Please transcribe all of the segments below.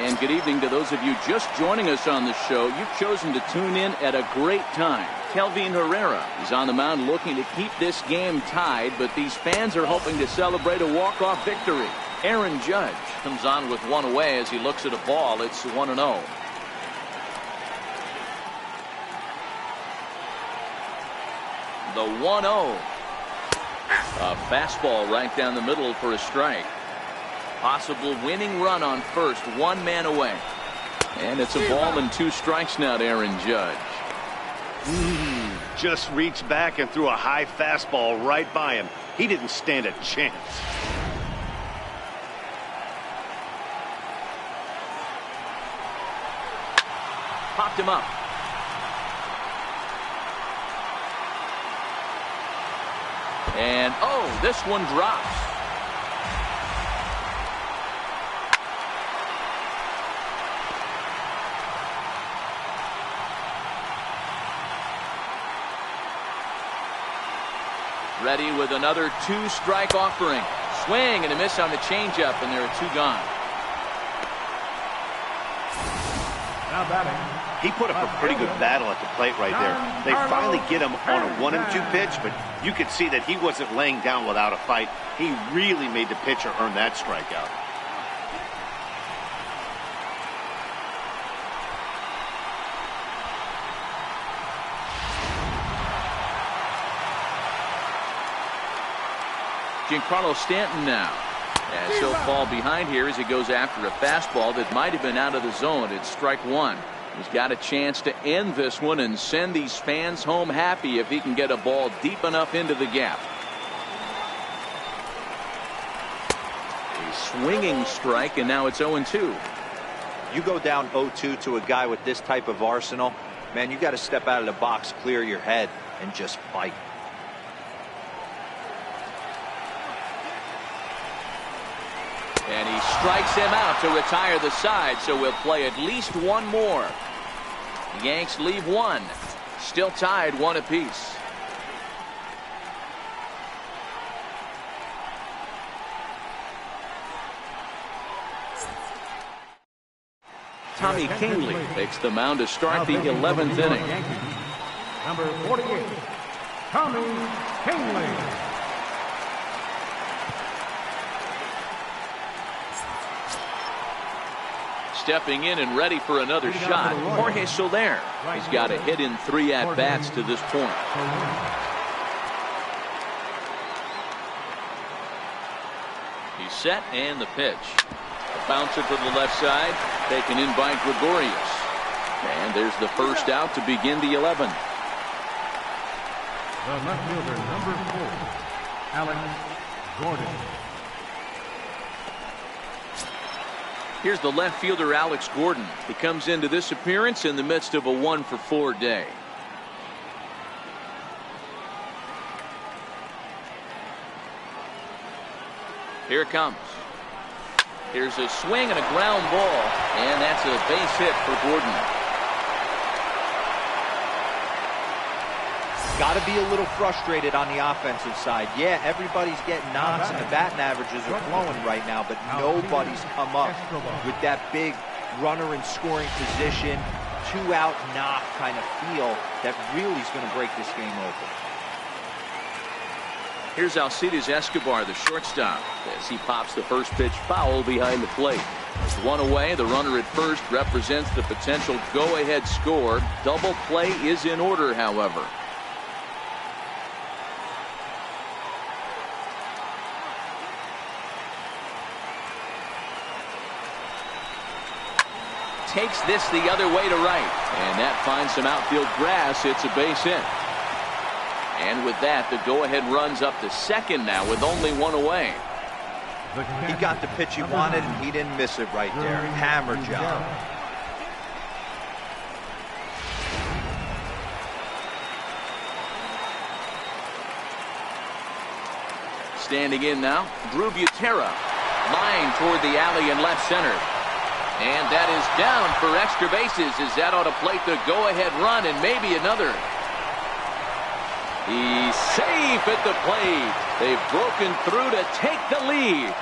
And good evening to those of you just joining us on the show. You've chosen to tune in at a great time. Kelvin Herrera is on the mound looking to keep this game tied, but these fans are hoping to celebrate a walk-off victory. Aaron Judge comes on with one away as he looks at a ball. It's 1-0. The 1-0. A fastball right down the middle for a strike. Possible winning run on first, one man away. And it's a ball and 2 strikes now to Aaron Judge. Just reached back and threw a high fastball right by him. He didn't stand a chance. Popped him up. And oh, this one drops. Ready with another 2-strike offering. Swing and a miss on the changeup, and there are 2 gone. Now batting. He put up a pretty good battle at the plate right there. They finally get him on a 1-2 pitch, but you could see that he wasn't laying down without a fight. He really made the pitcher earn that strikeout. Giancarlo Stanton now, as he'll fall behind here as he goes after a fastball that might have been out of the zone. It's strike 1. He's got a chance to end this one and send these fans home happy if he can get a ball deep enough into the gap. A swinging strike, and now it's 0-2. You go down 0-2 to a guy with this type of arsenal, man, you got to step out of the box, clear your head, and just fight. And he strikes him out to retire the side, so we'll play at least one more. The Yanks leave 1. Still tied 1 apiece. Tommy Kingley takes the mound to start the 11th inning. Number 48, Tommy Kingley. Stepping in and ready for another shot, Jorge Soler. He's got a hit in 3 at-bats to this point. He's set, and the pitch. A bouncer to the left side, taken in by Gregorius. And there's the first out to begin the 11th. The left fielder, number 4, Alex Gordon. Here's the left fielder, Alex Gordon. He comes into this appearance in the midst of a 1-for-4 day. Here it comes. Here's a swing and a ground ball, and that's a base hit for Gordon. Got to be a little frustrated on the offensive side. Yeah, everybody's getting knocks and the batting averages are flowing right now, but nobody's come up with that big runner in scoring position, 2-out knock kind of feel that really is going to break this game open. Here's Alcides Escobar, the shortstop, as he pops the first pitch foul behind the plate. With 1 away, the runner at first represents the potential go-ahead score. Double play is in order, however. Takes this the other way to right, and that finds some outfield grass. It's a base hit. And with that, the go-ahead runs up to second now with only 1 away. He got the pitch he wanted, and he didn't miss it right there. Hammer job. Standing in now, Drew Butera. Line toward the alley in left center. And that is down for extra bases as that ought to plate the go-ahead run and maybe another. He's safe at the plate. They've broken through to take the lead.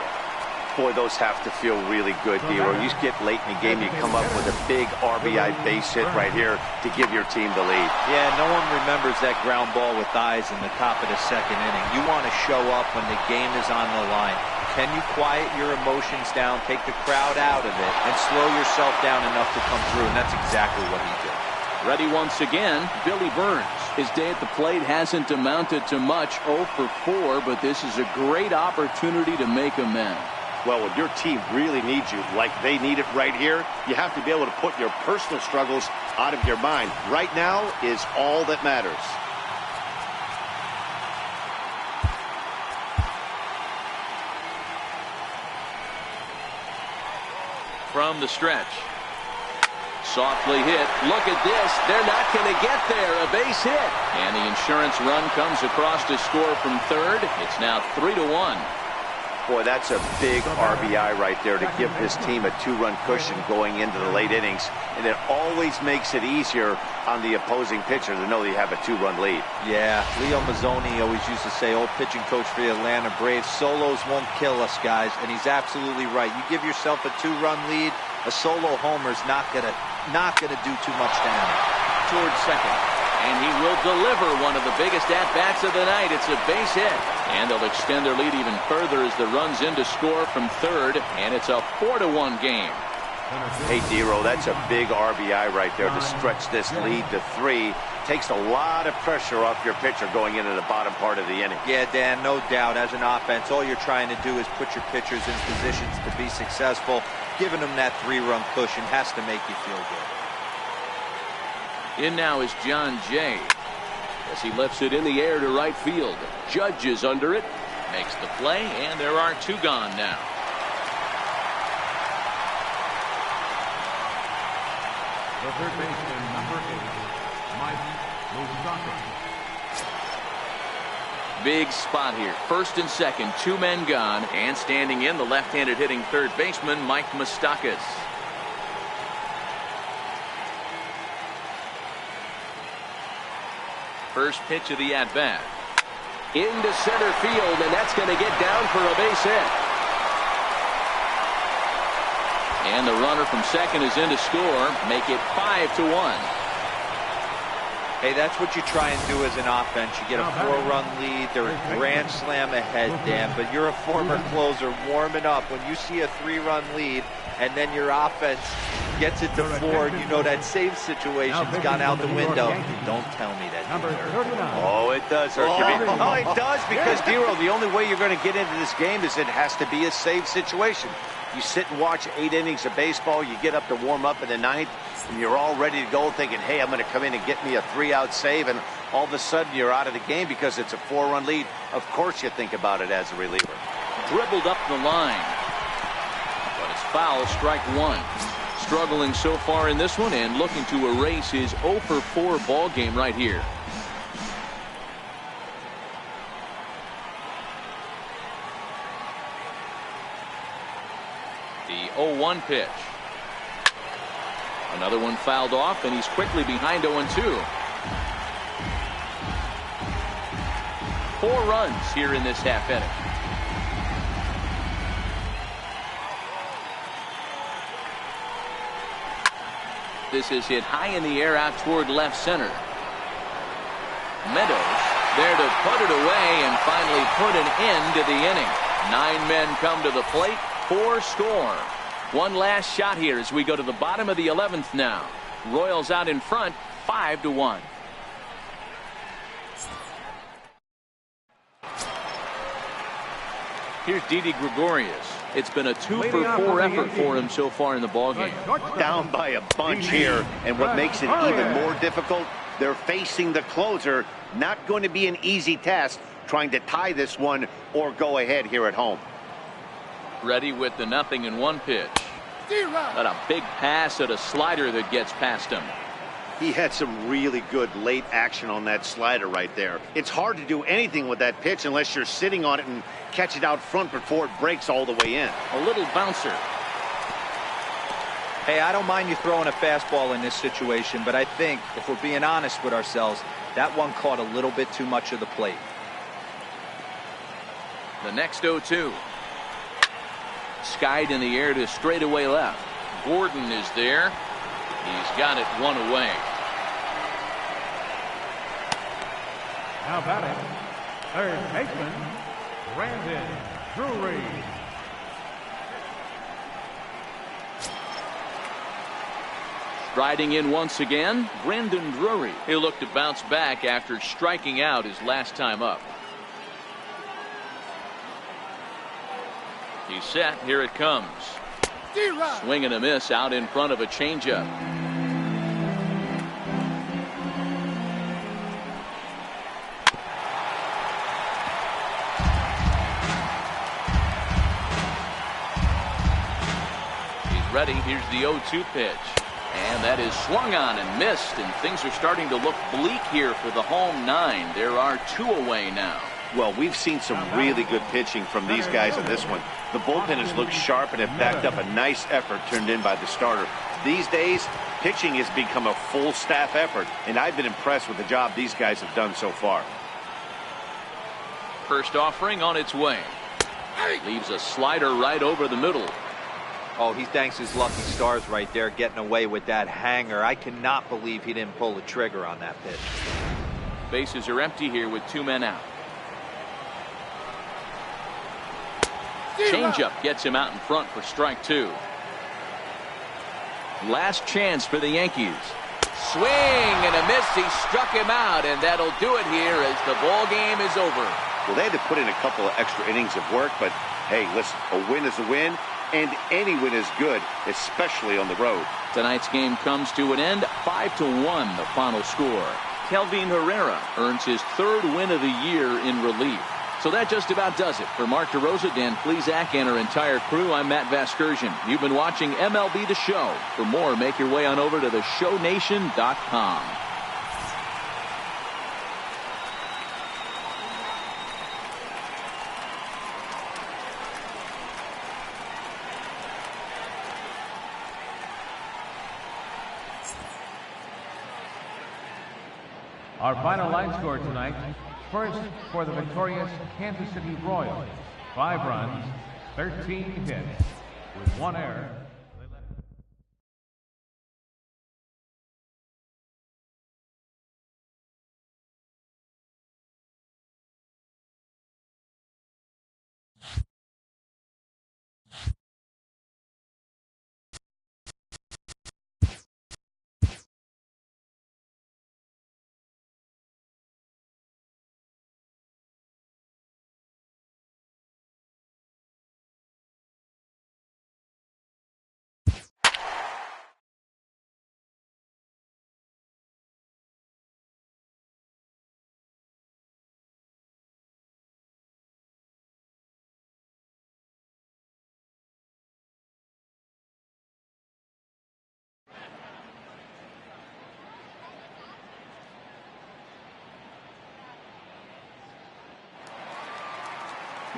Boy, those have to feel really good, D-Row. You get late in the game, you come up with a big RBI base hit right here to give your team the lead. Yeah, no one remembers that ground ball with eyes in the top of the second inning. You want to show up when the game is on the line. Can you quiet your emotions down, take the crowd out of it, and slow yourself down enough to come through? And that's exactly what he did. Ready once again, Billy Burns. His day at the plate hasn't amounted to much, 0 for 4, but this is a great opportunity to make amends. Well, when your team really needs you, like they need it right here, you have to be able to put your personal struggles out of your mind. Right now is all that matters. From the stretch. Softly hit. Look at this. They're not going to get there. A base hit. And the insurance run comes across to score from third. It's now 3-1. Boy, that's a big RBI right there to give this team a 2-run cushion going into the late innings. And it always makes it easier on the opposing pitcher to know they have a 2-run lead. Yeah, Leo Mazzoni always used to say, old pitching coach for the Atlanta Braves, solos won't kill us, guys. And he's absolutely right. You give yourself a 2-run lead, a solo homer's not gonna do too much damage. Towards second. And he will deliver one of the biggest at-bats of the night. It's a base hit. And they'll extend their lead even further as the run's in to score from third. And it's a 4-1 game. Hey, D-Row, that's a big RBI right there to stretch this lead to 3. Takes a lot of pressure off your pitcher going into the bottom part of the inning. Yeah, Dan, no doubt. As an offense, all you're trying to do is put your pitchers in positions to be successful. Giving them that 3-run cushion has to make you feel good. In now is John Jay as he lifts it in the air to right field. Judge is under it, makes the play, and there are 2 gone now. The third baseman, number 8, Mike Moustakas. Big spot here. First and second, 2 men gone, and standing in the left-handed hitting third baseman, Mike Moustakas. First pitch of the at-bat. Into center field, and that's going to get down for a base hit. And the runner from second is in to score, make it 5-1. Hey, that's what you try and do as an offense. You get a 4-run lead. They're a grand slam ahead, Dan, but you're a former closer warming up. When you see a 3-run lead and then your offense gets it to 4, you know that save situation's gone out the window. Don't tell me that. Oh, it does hurt. Oh, it does, because, D-Row, the only way you're going to get into this game is it has to be a save situation. You sit and watch 8 innings of baseball, you get up to warm up in the 9th, and you're all ready to go thinking, hey, I'm going to come in and get me a 3-out save, and all of a sudden you're out of the game because it's a 4-run lead. Of course you think about it as a reliever. Dribbled up the line. But it's foul, strike 1. Struggling so far in this one and looking to erase his 0 for 4 ball game right here. The 0-1 pitch. Another one fouled off, and he's quickly behind 0-2. 4 runs here in this half inning. This is hit high in the air out toward left center. Meadows there to put it away and finally put an end to the inning. 9 men come to the plate, 4 score. One last shot here as we go to the bottom of the 11th now. Royals out in front, 5-1. Here's Didi Gregorius. It's been a 2 for 4 effort for him so far in the ballgame. Down by a bunch here, and what makes it even more difficult, they're facing the closer. Not going to be an easy task trying to tie this one or go ahead here at home. Ready with the 0-1 pitch. Got a big pass at a slider that gets past him. He had some really good late action on that slider right there. It's hard to do anything with that pitch unless you're sitting on it and catch it out front before it breaks all the way in. A little bouncer. Hey, I don't mind you throwing a fastball in this situation, but I think, if we're being honest with ourselves, that one caught a little bit too much of the plate. The next 0-2. skied in the air to straightaway left. Gordon is there. He's got it one away. Now batting, third baseman, Brandon Drury. Striding in once again, Brandon Drury. He'll look to bounce back after striking out his last time up. He's set. Here it comes. Swing and a miss out in front of a changeup. He's ready. Here's the 0-2 pitch. And that is swung on and missed, and things are starting to look bleak here for the home nine. There are 2 away now. Well, we've seen some really good pitching from these guys in this one. The bullpen has looked sharp and have backed up a nice effort turned in by the starter. These days, pitching has become a full staff effort, and I've been impressed with the job these guys have done so far. First offering on its way. Leaves a slider right over the middle. Oh, he thanks his lucky stars right there, getting away with that hanger. I cannot believe he didn't pull the trigger on that pitch. Bases are empty here with 2 men out. Changeup gets him out in front for strike 2. Last chance for the Yankees. Swing and a miss. He struck him out, and that'll do it here as the ball game is over. Well, they had to put in a couple of extra innings of work, but hey, listen, a win is a win, and any win is good, especially on the road. Tonight's game comes to an end, 5-1 the final score. Kelvin Herrera earns his 3rd win of the year in relief. So that just about does it. For Mark DeRosa, Dan Plesac, and our entire crew, I'm Matt Vasgersian. You've been watching MLB The Show. For more, make your way on over to theshownation.com. Our final line score tonight. First, for the victorious Kansas City Royals, 5 runs, 13 hits, with 1 error.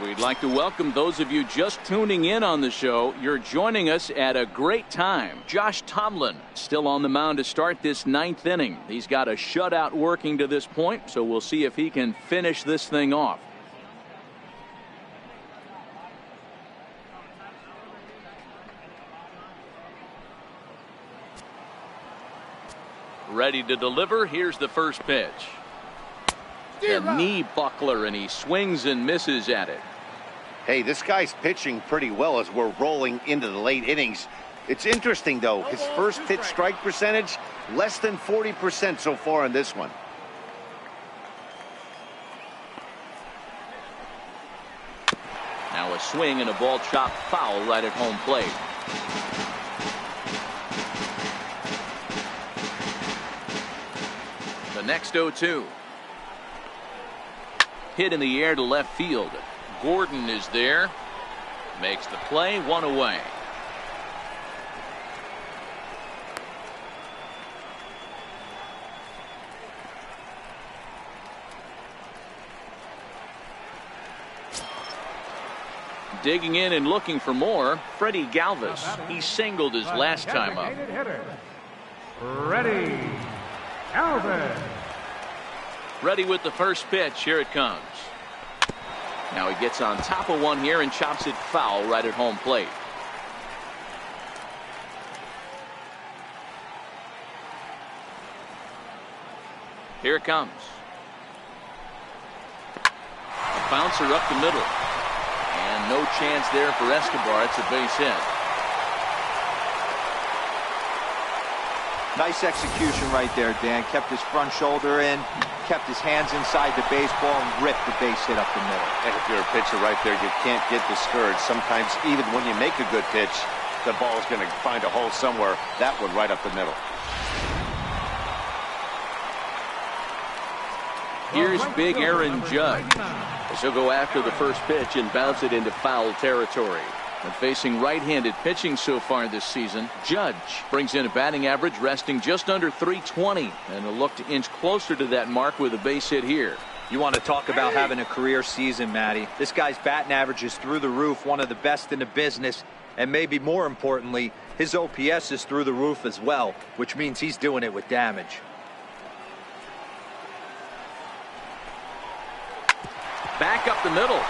We'd like to welcome those of you just tuning in on the show. You're joining us at a great time. Josh Tomlin still on the mound to start this 9th inning. He's got a shutout working to this point, so we'll see if he can finish this thing off. Ready to deliver. Here's the first pitch. The knee buckler, and he swings and misses at it. Hey, this guy's pitching pretty well as we're rolling into the late innings. It's interesting, though. His first pitch strike percentage, less than 40% so far in this one. Now a swing and a ball chopped foul right at home plate. The next 0-2. Hit in the air to left field. Gordon is there. Makes the play, 1 away. Digging in and looking for more, Freddie Galvis. He singled his last time up. Ready, Galvis. Ready with the first pitch. Here it comes. Now he gets on top of one here and chops it foul right at home plate. Here it comes. A bouncer up the middle. And no chance there for Escobar. It's a base hit. Nice execution right there, Dan. Kept his front shoulder in, kept his hands inside the baseball, and ripped the base hit up the middle. And if you're a pitcher right there, you can't get discouraged. Sometimes even when you make a good pitch, the ball is going to find a hole somewhere. That one right up the middle. Here's big Aaron Judge. He'll go after the first pitch and bounce it into foul territory. And facing right-handed pitching so far this season, Judge brings in a batting average resting just under .320, and a look to inch closer to that mark with a base hit here. You want to talk about having a career season, Matty. This guy's batting average is through the roof, one of the best in the business, and maybe more importantly, his OPS is through the roof as well, which means he's doing it with damage. Back up the middle.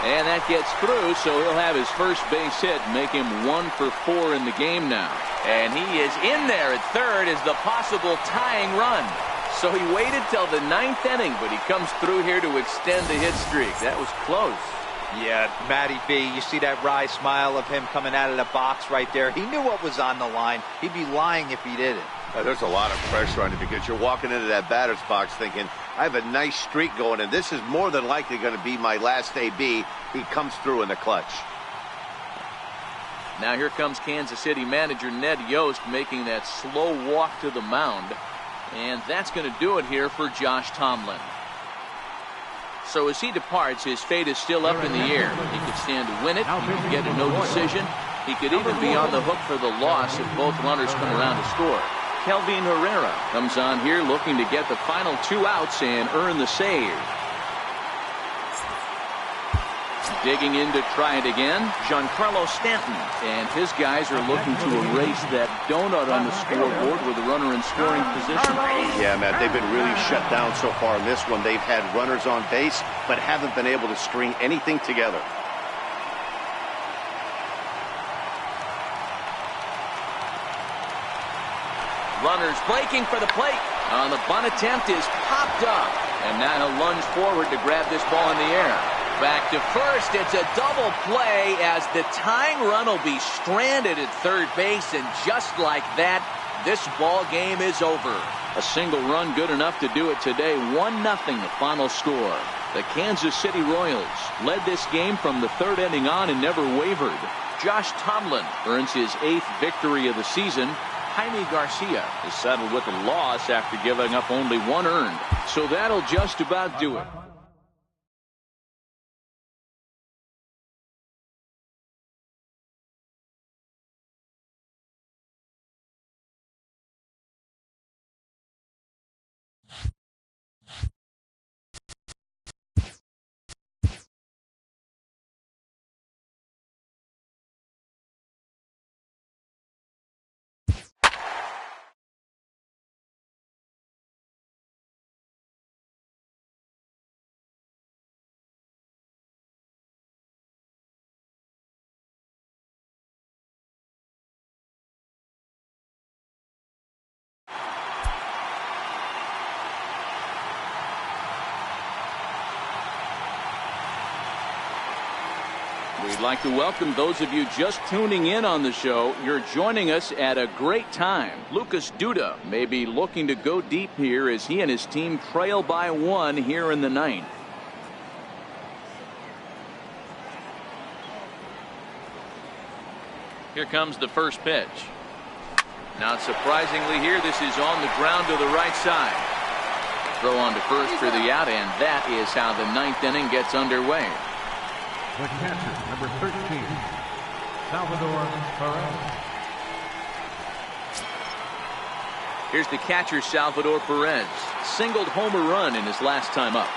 And that gets through, so he'll have his first base hit, make him 1 for 4 in the game now. And he is in there at third as the possible tying run. So he waited till the 9th inning, but he comes through here to extend the hit streak. That was close. Yeah, Matty B, you see that wry smile of him coming out of the box right there. He knew what was on the line. He'd be lying if he didn't. There's a lot of pressure on you because you're walking into that batter's box thinking, I have a nice streak going, and this is more than likely going to be my last AB. He comes through in the clutch. Now here comes Kansas City manager Ned Yost making that slow walk to the mound. And that's going to do it here for Josh Tomlin. So as he departs, his fate is still up in the air. He could stand to win it. He could get a no decision. He could even be on the hook for the loss if both runners come around to score. Kelvin Herrera comes on here looking to get the final 2 outs and earn the save. Digging in to try it again, Giancarlo Stanton. And his guys are looking to erase that donut on the scoreboard with a runner in scoring position. Yeah, Matt, they've been really shut down so far in this one. They've had runners on base, but haven't been able to string anything together. Runners breaking for the plate. On the bunt attempt is popped up. And now he'll lunge forward to grab this ball in the air. Back to first. It's a double play as the tying run will be stranded at third base. And just like that, this ball game is over. A single run good enough to do it today. 1-0 the final score. The Kansas City Royals led this game from the 3rd inning on and never wavered. Josh Tomlin earns his 8th victory of the season. Jaime Garcia is settled with a loss after giving up only 1 earned. So that'll just about do it. We'd like to welcome those of you just tuning in on the show. You're joining us at a great time. Lucas Duda may be looking to go deep here as he and his team trail by 1 here in the 9th. Here comes the first pitch. Not surprisingly here, this is on the ground to the right side. Throw on to first for the out, and that is how the 9th inning gets underway. The catcher, number 13, Salvador Perez. Here's the catcher, Salvador Perez. Singled home a run in his last time up.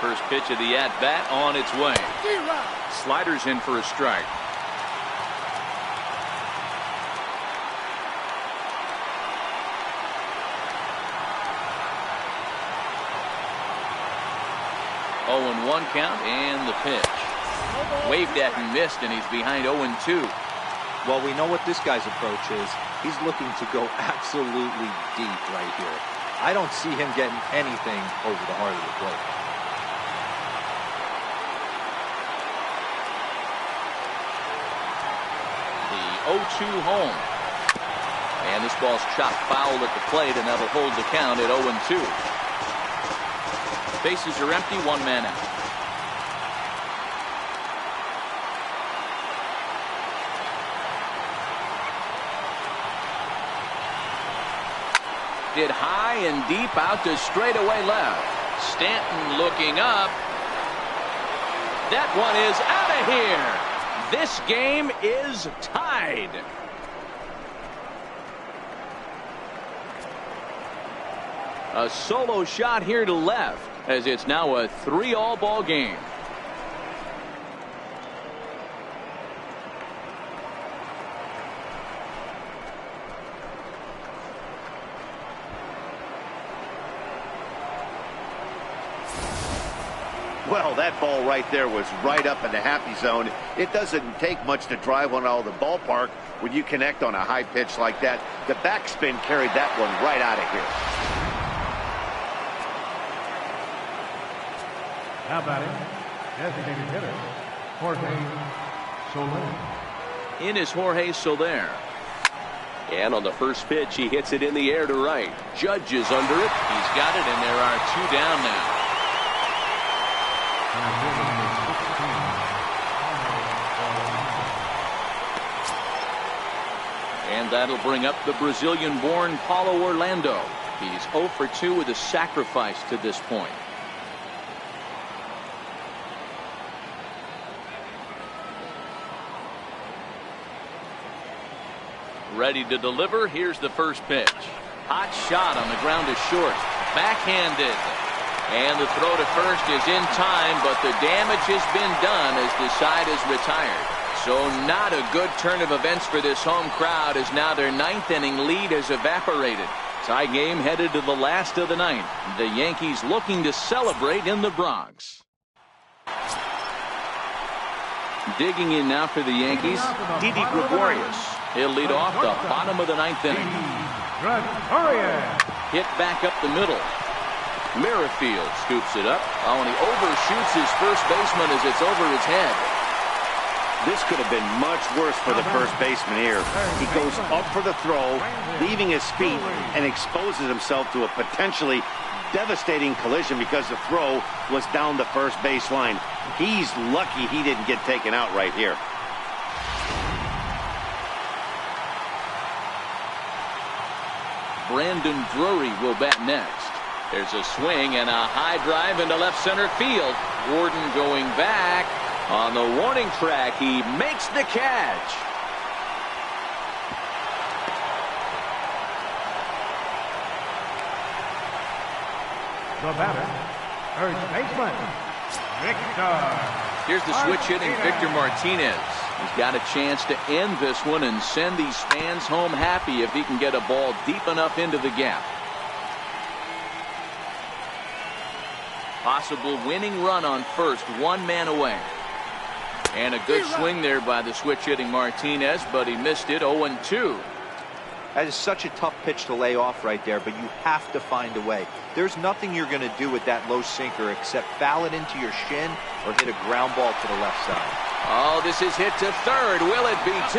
First pitch of the at-bat on its way. Sliders in for a strike. Oh, 1 count and the pitch. Waved at and missed, and he's behind 0-2. Well, we know what this guy's approach is. He's looking to go absolutely deep right here. I don't see him getting anything over the heart of the plate. The 0-2 home. And this ball's chopped foul at the plate, and that'll hold the count at 0-2. Bases are empty, one man out. Hit high and deep out to straightaway left. Stanton looking up. That one is out of here. This game is tied. A solo shot here to left, as it's now a 3-all ball game. Well, that ball right there was right up in the happy zone. It doesn't take much to drive one out of the ballpark when you connect on a high pitch like that. The backspin carried that one right out of here. Now batting, designated hitter, Jorge Soler. In is Jorge Soler. And on the first pitch, he hits it in the air to right. Judge is under it. He's got it, and there are 2 down now. And that'll bring up the Brazilian-born Paulo Orlando. He's 0 for 2 with a sacrifice to this point. Ready to deliver. Here's the first pitch. Hot shot on the ground to short. Backhanded. And the throw to first is in time, but the damage has been done as the side is retired. So not a good turn of events for this home crowd, as now their 9th inning lead has evaporated. Tie game headed to the last of the 9th. The Yankees looking to celebrate in the Bronx. Digging in now for the Yankees, Didi Gregorius. He'll lead off the bottom of the 9th inning. Hit back up the middle. Merrifield scoops it up. Oh, and he overshoots his first baseman as it's over his head. This could have been much worse for the first baseman here. He goes up for the throw, leaving his feet, and exposes himself to a potentially devastating collision because the throw was down the first baseline. He's lucky he didn't get taken out right here. Brandon Drury will bat next. There's a swing and a high drive into left center field. Gordon going back. On the warning track, he makes the catch. The batter, third baseman, Victor. Here's the switch hitting Victor Martinez. He's got a chance to end this one and send these fans home happy if he can get a ball deep enough into the gap. Possible winning run on first, 1 man away. And a good swing there by the switch hitting Martinez, but he missed it. 0-2. That is such a tough pitch to lay off right there, but you have to find a way. There's nothing you're going to do with that low sinker except foul it into your shin or hit a ground ball to the left side. Oh, this is hit to third. Will it be 2?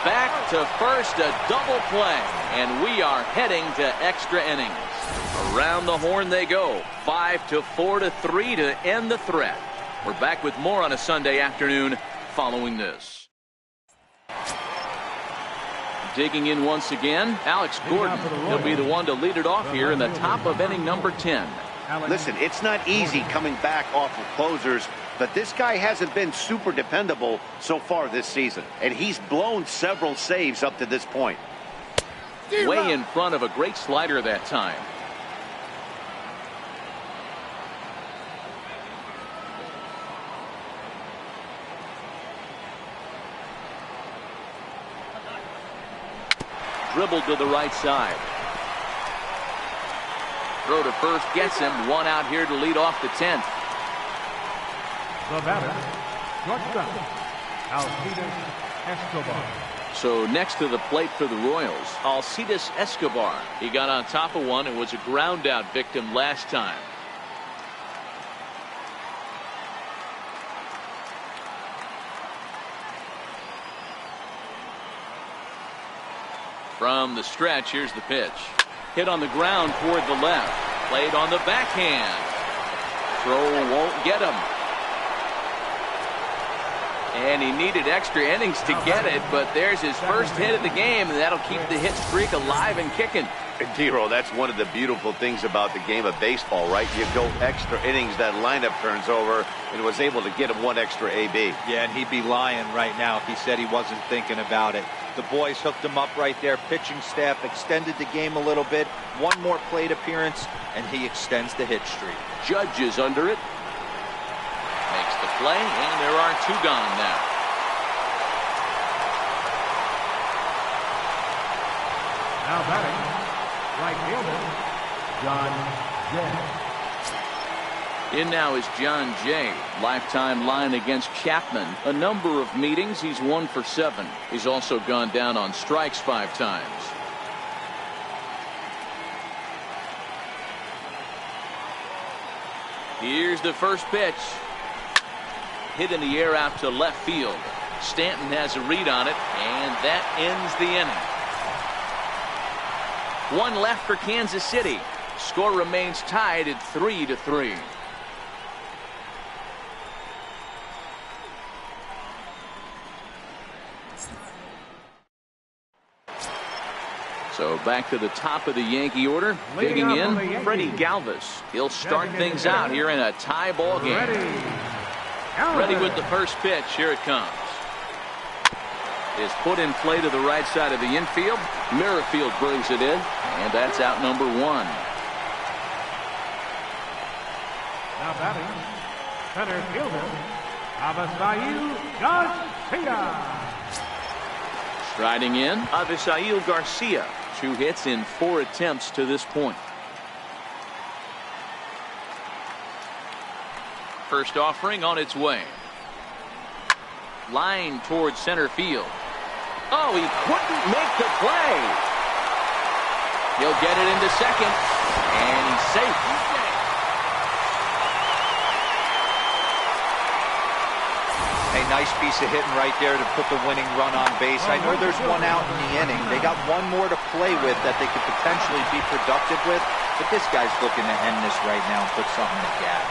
Back to first, a double play. And we are heading to extra innings. Around the horn they go. 5-4-3 to end the threat. We're back with more on a Sunday afternoon following this. Digging in once again, Alex Gordon. He'll be the one to lead it off here in the top of inning number 10. Listen, it's not easy coming back off of closers, but this guy hasn't been super dependable so far this season, and he's blown several saves up to this point. Way in front of a great slider that time. Dribbled to the right side. Throw to first gets him. 1 out here to lead off the 10th. The batter, shortstop, Alcides Escobar. So next to the plate for the Royals, Alcides Escobar. He got on top of one and was a ground out victim last time. From the stretch, here's the pitch. Hit on the ground toward the left. Played on the backhand. Throw won't get him. And he needed extra innings to get it, but there's his first hit of the game, and that'll keep the hit streak alive and kicking. Dero, that's one of the beautiful things about the game of baseball, right? You go extra innings, that lineup turns over, and was able to get him one extra AB. Yeah, and he'd be lying right now if he said he wasn't thinking about it. The boys hooked him up right there. Pitching staff extended the game a little bit. One more plate appearance, and he extends the hit streak. Judge is under it. Makes the play, and there are two gone now. Now batting, right fielder, John Jay. In now is John Jay. Lifetime line against Chapman. A number of meetings. He's 1 for 7. He's also gone down on strikes 5 times. Here's the first pitch. Hit in the air out to left field. Stanton has a read on it, and that ends the inning. 1 left for Kansas City. Score remains tied at 3-3. So back to the top of the Yankee order. Digging in, Freddie Galvis. He'll start things out here in a tie ball game. Ready with the first pitch. Here it comes. Is put in play to the right side of the infield. Merrifield brings it in, and that's out number 1. Now batting, center fielder, Avisail Garcia. Striding in, Avisail Garcia. 2 hits in 4 attempts to this point. First offering on its way. Line towards center field. Oh, he couldn't make the play. He'll get it into second, and he's safe. A nice piece of hitting right there to put the winning run on base. I know there's 1 out in the inning. They got 1 more to play with that they could potentially be productive with, but this guy's looking to end this right now and put something in the gap.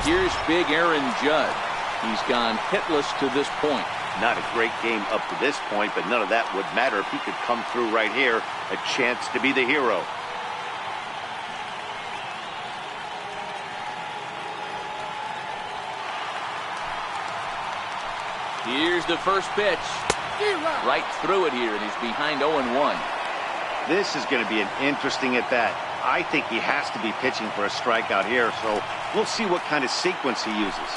Here's big Aaron Judge. He's gone hitless to this point. Not a great game up to this point, but none of that would matter if he could come through right here. A chance to be the hero. Here's the first pitch. Right through it here, and he's behind 0-1. This is going to be an interesting at-bat. I think he has to be pitching for a strikeout here, so we'll see what kind of sequence he uses.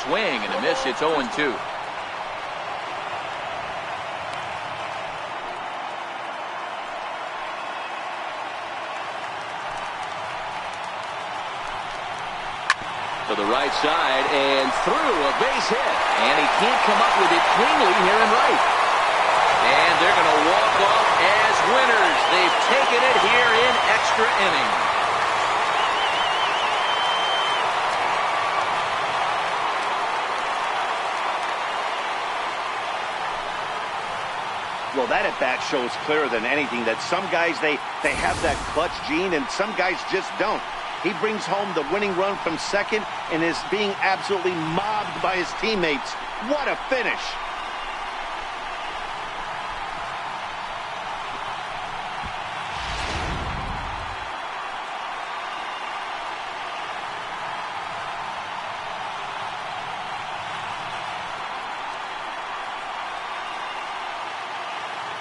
Swing and a miss. It's 0-2. To the right side and through a base hit. And he can't come up with it cleanly here in right. And they're going to walk off as winners. They've taken it here in extra innings. Well, that at-bat shows clearer than anything that some guys, they have that clutch gene, and some guys just don't. He brings home the winning run from second and is being absolutely mobbed by his teammates. What a finish.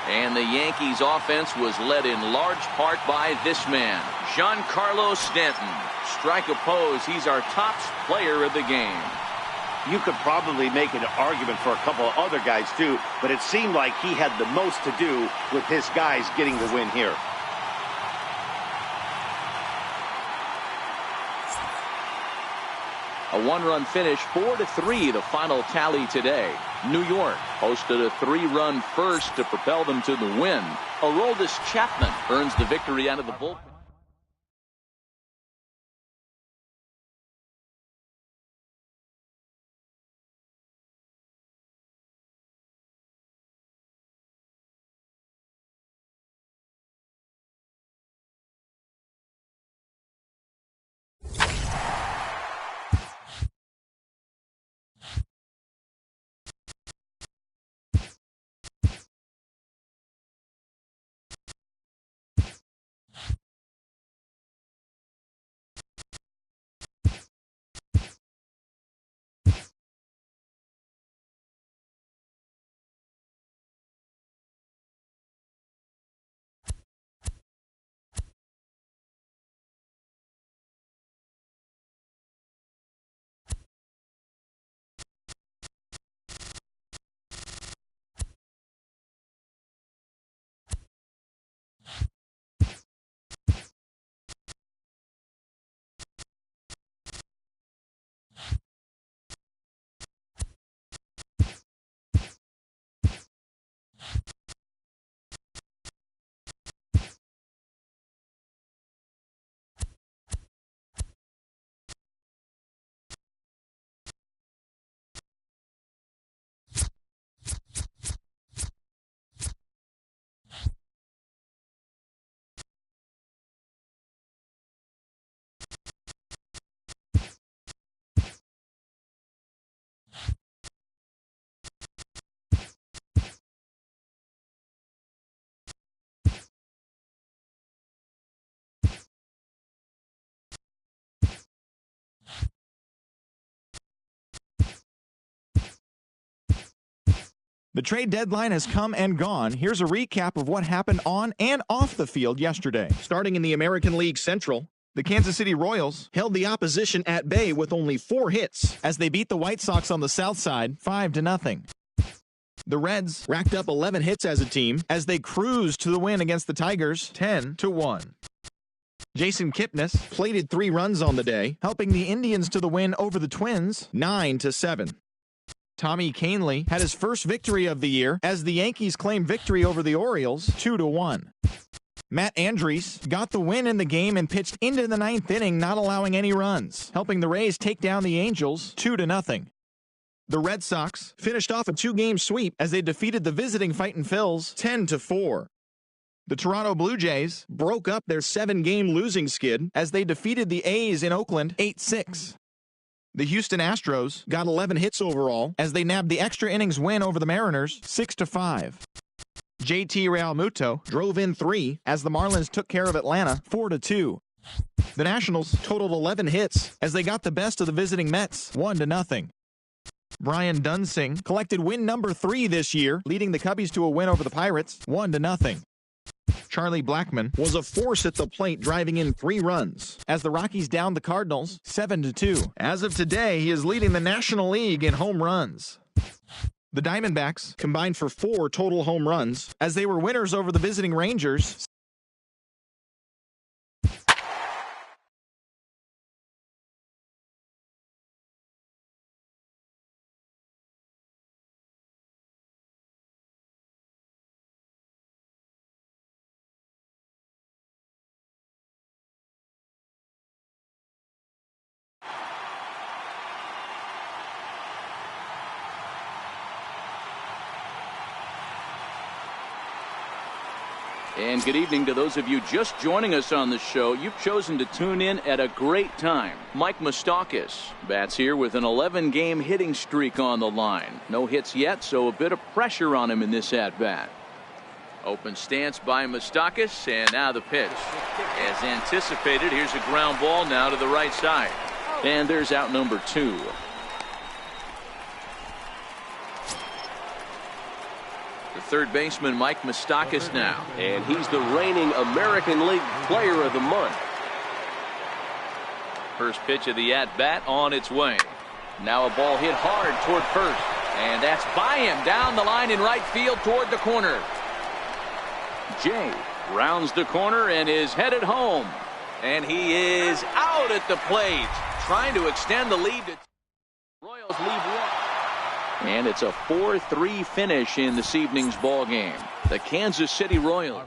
And the Yankees offense was led in large part by this man, Giancarlo Stanton. Strike oppose, he's our top player of the game. You could probably make an argument for a couple of other guys too, but it seemed like he had the most to do with his guys getting the win here. A one-run finish, 4-3, the final tally today. New York hosted a three-run first to propel them to the win. Aroldis Chapman earns the victory out of the bullpen. The trade deadline has come and gone. Here's a recap of what happened on and off the field yesterday. Starting in the American League Central, the Kansas City Royals held the opposition at bay with only 4 hits as they beat the White Sox on the south side 5-0. The Reds racked up 11 hits as a team as they cruised to the win against the Tigers 10-1. Jason Kipnis plated 3 runs on the day, helping the Indians to the win over the Twins 9-7. Tommy Kahnle had his first victory of the year as the Yankees claimed victory over the Orioles 2-1. Matt Andriese got the win in the game and pitched into the 9th inning, not allowing any runs, helping the Rays take down the Angels 2-0. The Red Sox finished off a 2-game sweep as they defeated the visiting Fightin' Phils 10-4. The Toronto Blue Jays broke up their 7-game losing skid as they defeated the A's in Oakland 8-6. The Houston Astros got 11 hits overall as they nabbed the extra innings win over the Mariners 6-5. JT Realmuto drove in 3 as the Marlins took care of Atlanta 4-2. The Nationals totaled 11 hits as they got the best of the visiting Mets 1-0. Brian Dunsing collected win number 3 this year, leading the Cubbies to a win over the Pirates 1-0. Charlie Blackmon was a force at the plate, driving in 3 runs as the Rockies downed the Cardinals 7-2. As of today, he is leading the National League in home runs. The Diamondbacks combined for 4 total home runs as they were winners over the visiting Rangers. And good evening to those of you just joining us on the show. You've chosen to tune in at a great time. Mike Moustakas bats here with an 11-game hitting streak on the line. No hits yet, so a bit of pressure on him in this at-bat. Open stance by Moustakas, and now the pitch. As anticipated, here's a ground ball now to the right side. And there's out number 2. The third baseman, Mike Moustakas, now. And he's the reigning American League Player of the Month. First pitch of the at-bat on its way. Now a ball hit hard toward first. And that's by him down the line in right field toward the corner. Jay rounds the corner and is headed home. And he is out at the plate. trying to extend the lead. Royals lead one. And it's a 4-3 finish in this evening's ball game. The Kansas City Royals.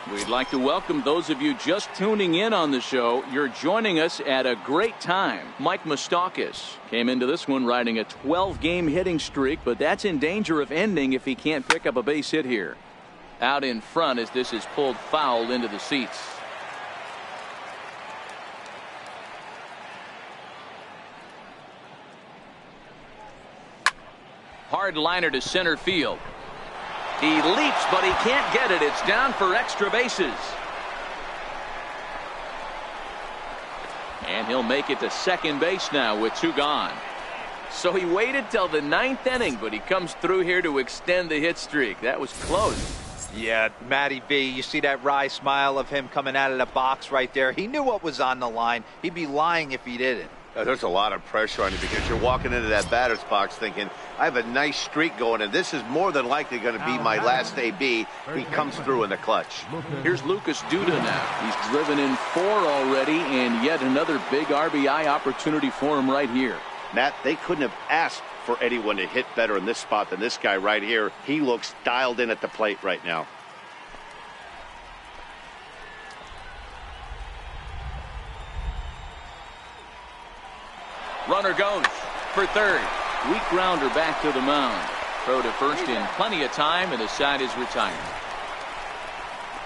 We'd like to welcome those of you just tuning in on the show. You're joining us at a great time. Mike Moustakas came into this one riding a 12-game hitting streak, but that's in danger of ending if he can't pick up a base hit here. Out in front as this is pulled foul into the seats. Hard liner to center field. He leaps, but he can't get it. It's down for extra bases. And he'll make it to second base now with 2 gone. So he waited till the 9th inning, but he comes through here to extend the hit streak. That was close. Yeah, Matty B, you see that wry smile of him coming out of the box right there. He knew what was on the line. He'd be lying if he didn't. There's a lot of pressure on you because you're walking into that batter's box thinking, I have a nice streak going, and this is more than likely going to be my last AB. He comes through in the clutch. Here's Lucas Duda now. He's driven in 4 already, and yet another big RBI opportunity for him right here. Matt, they couldn't have asked for anyone to hit better in this spot than this guy right here. He looks dialed in at the plate right now. Runner goes for third. Weak grounder back to the mound. Throw to first in plenty of time, and the side is retired.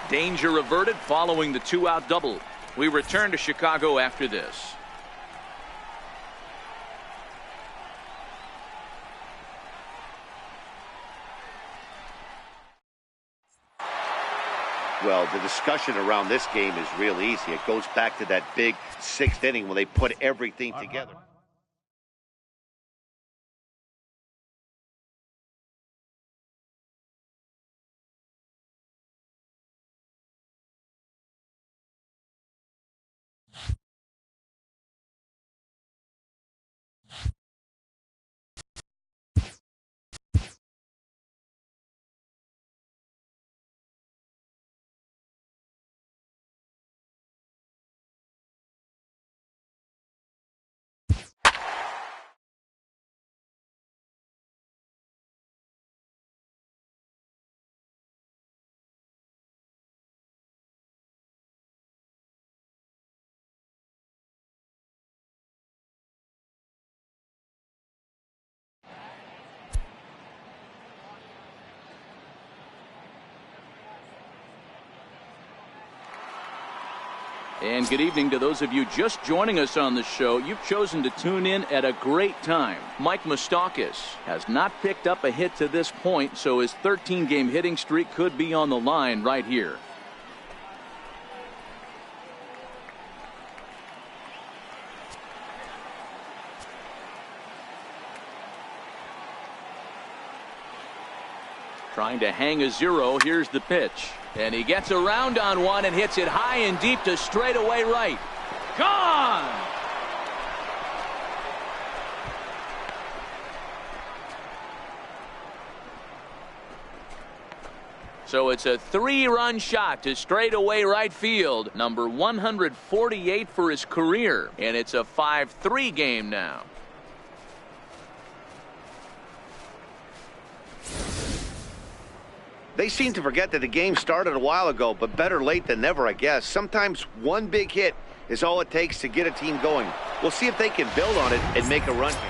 Danger averted following the 2-out double. We return to Chicago after this. Well, the discussion around this game is real easy. It goes back to that big 6th inning when they put everything together. And good evening to those of you just joining us on the show. You've chosen to tune in at a great time. Mike Moustakas has not picked up a hit to this point, so his 13-game hitting streak could be on the line right here. Trying to hang a 0. Here's the pitch. And he gets around on one and hits it high and deep to straightaway right. Gone! So it's a 3-run shot to straightaway right field. Number 148 for his career. And it's a 5-3 game now. They seem to forget that the game started a while ago, but better late than never, I guess. Sometimes one big hit is all it takes to get a team going. We'll see if they can build on it and make a run here.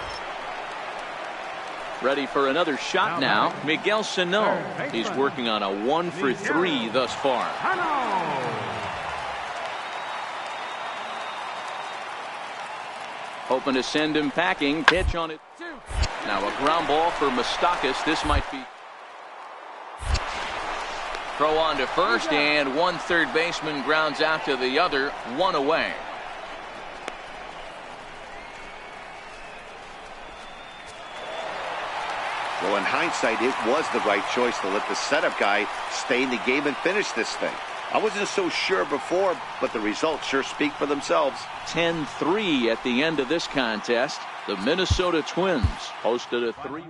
Ready for another shot now. Miguel Sano. He's working on a 1-for-3 thus far. Hoping to send him packing. Pitch on it. Now a ground ball for Moustakas. This might be. Throw on to first, and one third baseman grounds out to the other. One away. Well, in hindsight, it was the right choice to let the setup guy stay in the game and finish this thing. I wasn't so sure before, but the results sure speak for themselves. 10-3 at the end of this contest. The Minnesota Twins hosted a 3.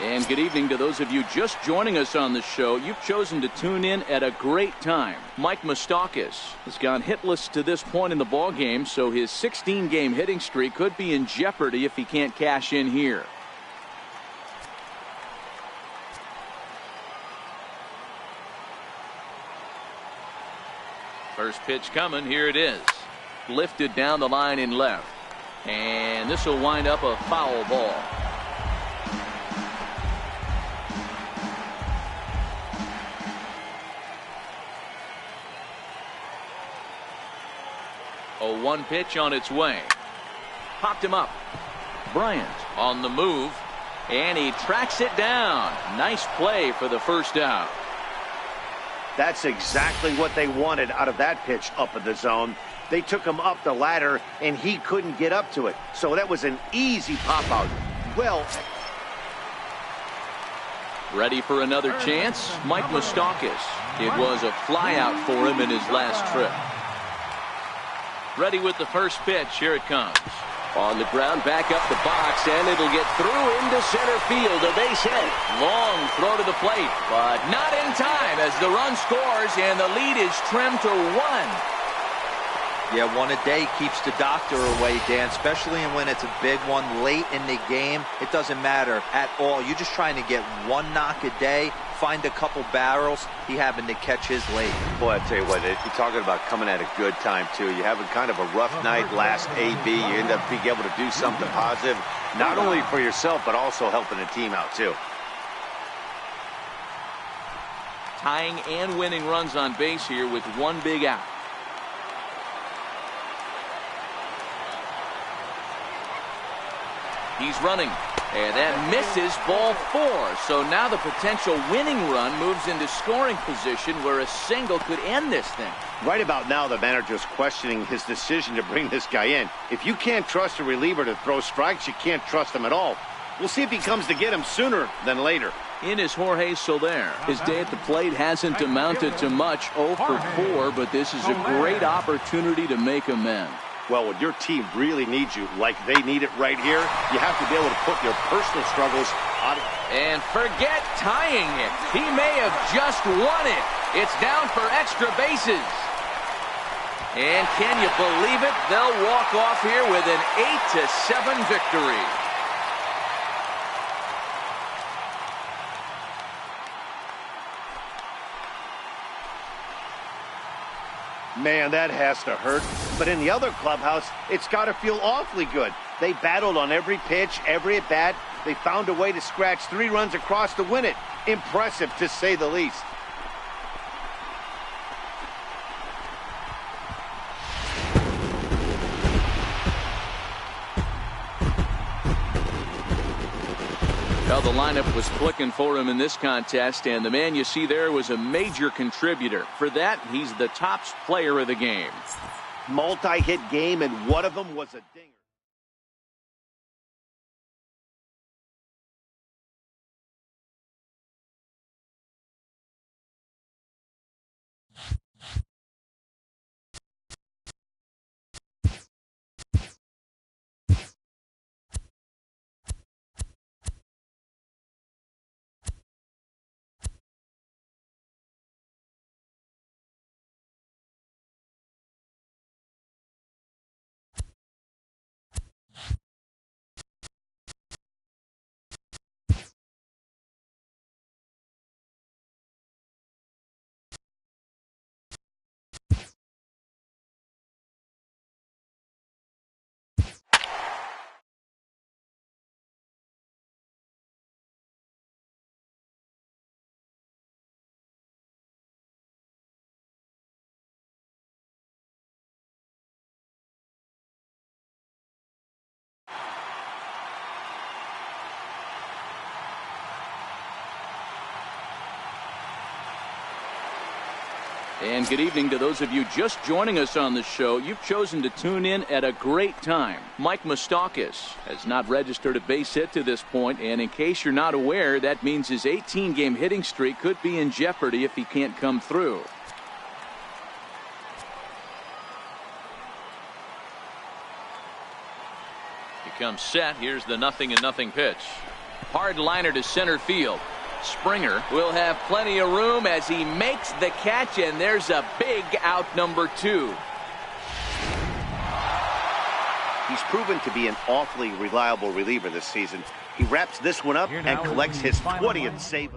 And good evening to those of you just joining us on the show. You've chosen to tune in at a great time. Mike Moustakas has gone hitless to this point in the ball game, so his 16-game hitting streak could be in jeopardy if he can't cash in here. First pitch coming. Here it is. Lifted down the line in left. And this will wind up a foul ball. A 1 pitch on its way. Popped him up. Bryant on the move. And he tracks it down. Nice play for the first out. That's exactly what they wanted out of that pitch up in the zone. They took him up the ladder, and he couldn't get up to it. So that was an easy pop-out. Well, ready for another chance? Mike Moustakas. It was a flyout for him in his last trip. Ready with the first pitch. Here it comes. On the ground, back up the box, and it'll get through into center field. A base hit. Long throw to the plate, but not in time as the run scores and the lead is trimmed to 1. Yeah, one a day keeps the doctor away, Dan, especially when it's a big one late in the game. It doesn't matter at all. You're just trying to get one knock a day, find a couple barrels. He happened to catch his late. Boy, I tell you what, you're talking about coming at a good time, too. You're having kind of a rough night last AB. You end up being able to do something positive, not only for yourself, but also helping the team out, too. Tying and winning runs on base here with one big out. He's running, and that misses ball 4. So now the potential winning run moves into scoring position where a single could end this thing. Right about now, the manager's questioning his decision to bring this guy in. If you can't trust a reliever to throw strikes, you can't trust him at all. We'll see if he comes to get him sooner than later. In is Jorge Soler. His day at the plate hasn't amounted to much, 0 for 4, but this is a great opportunity to make amends. Well, when your team really needs you, like they need it right here, you have to be able to put your personal struggles on it. And forget tying it. He may have just won it. It's down for extra bases. And can you believe it? They'll walk off here with an 8-7 victory. Man, that has to hurt. But in the other clubhouse, it's got to feel awfully good. They battled on every pitch, every at-bat. They found a way to scratch 3 runs across to win it. Impressive, to say the least. Well, the lineup was clicking for him in this contest, and the man you see there was a major contributor. For that, he's the top player of the game. Multi-hit game, and one of them was a dinger. And good evening to those of you just joining us on the show. You've chosen to tune in at a great time. Mike Moustakas has not registered a base hit to this point, and in case you're not aware, that means his 18-game hitting streak could be in jeopardy if he can't come through. He comes set. Here's the 0-0 pitch. Hard liner to center field. Springer will have plenty of room as he makes the catch, and there's a big out, number 2. He's proven to be an awfully reliable reliever this season. He wraps this one up and collects his 20th save.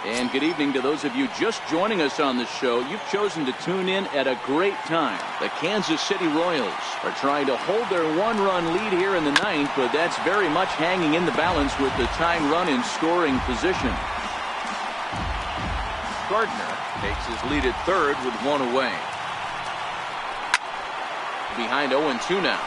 And good evening to those of you just joining us on the show. You've chosen to tune in at a great time. The Kansas City Royals are trying to hold their one-run lead here in the ninth, but that's very much hanging in the balance with the tying run in scoring position. Gardner takes his lead at third with one away. behind 0-2 now.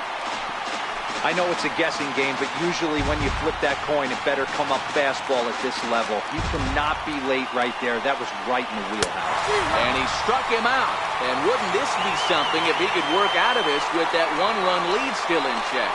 I know it's a guessing game, but usually when you flip that coin, it better come up fastball at this level. You cannot be late right there. That was right in the wheelhouse. And he struck him out. And wouldn't this be something if he could work out of this with that one-run lead still in check?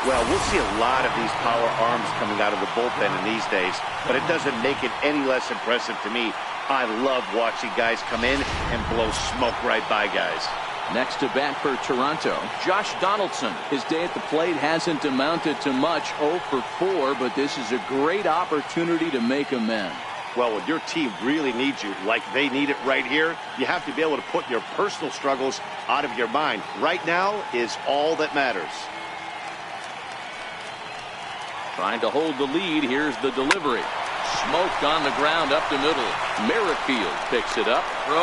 Well, we'll see a lot of these power arms coming out of the bullpen in these days, but it doesn't make it any less impressive to me. I love watching guys come in and blow smoke right by guys. Next to bat for Toronto, Josh Donaldson. His day at the plate hasn't amounted to much, 0 for 4, but this is a great opportunity to make amends. Well, when your team really needs you, like they need it right here, you have to be able to put your personal struggles out of your mind. Right now is all that matters. Trying to hold the lead. Here's the delivery. Smoked on the ground up the middle. Merrifield picks it up. Throw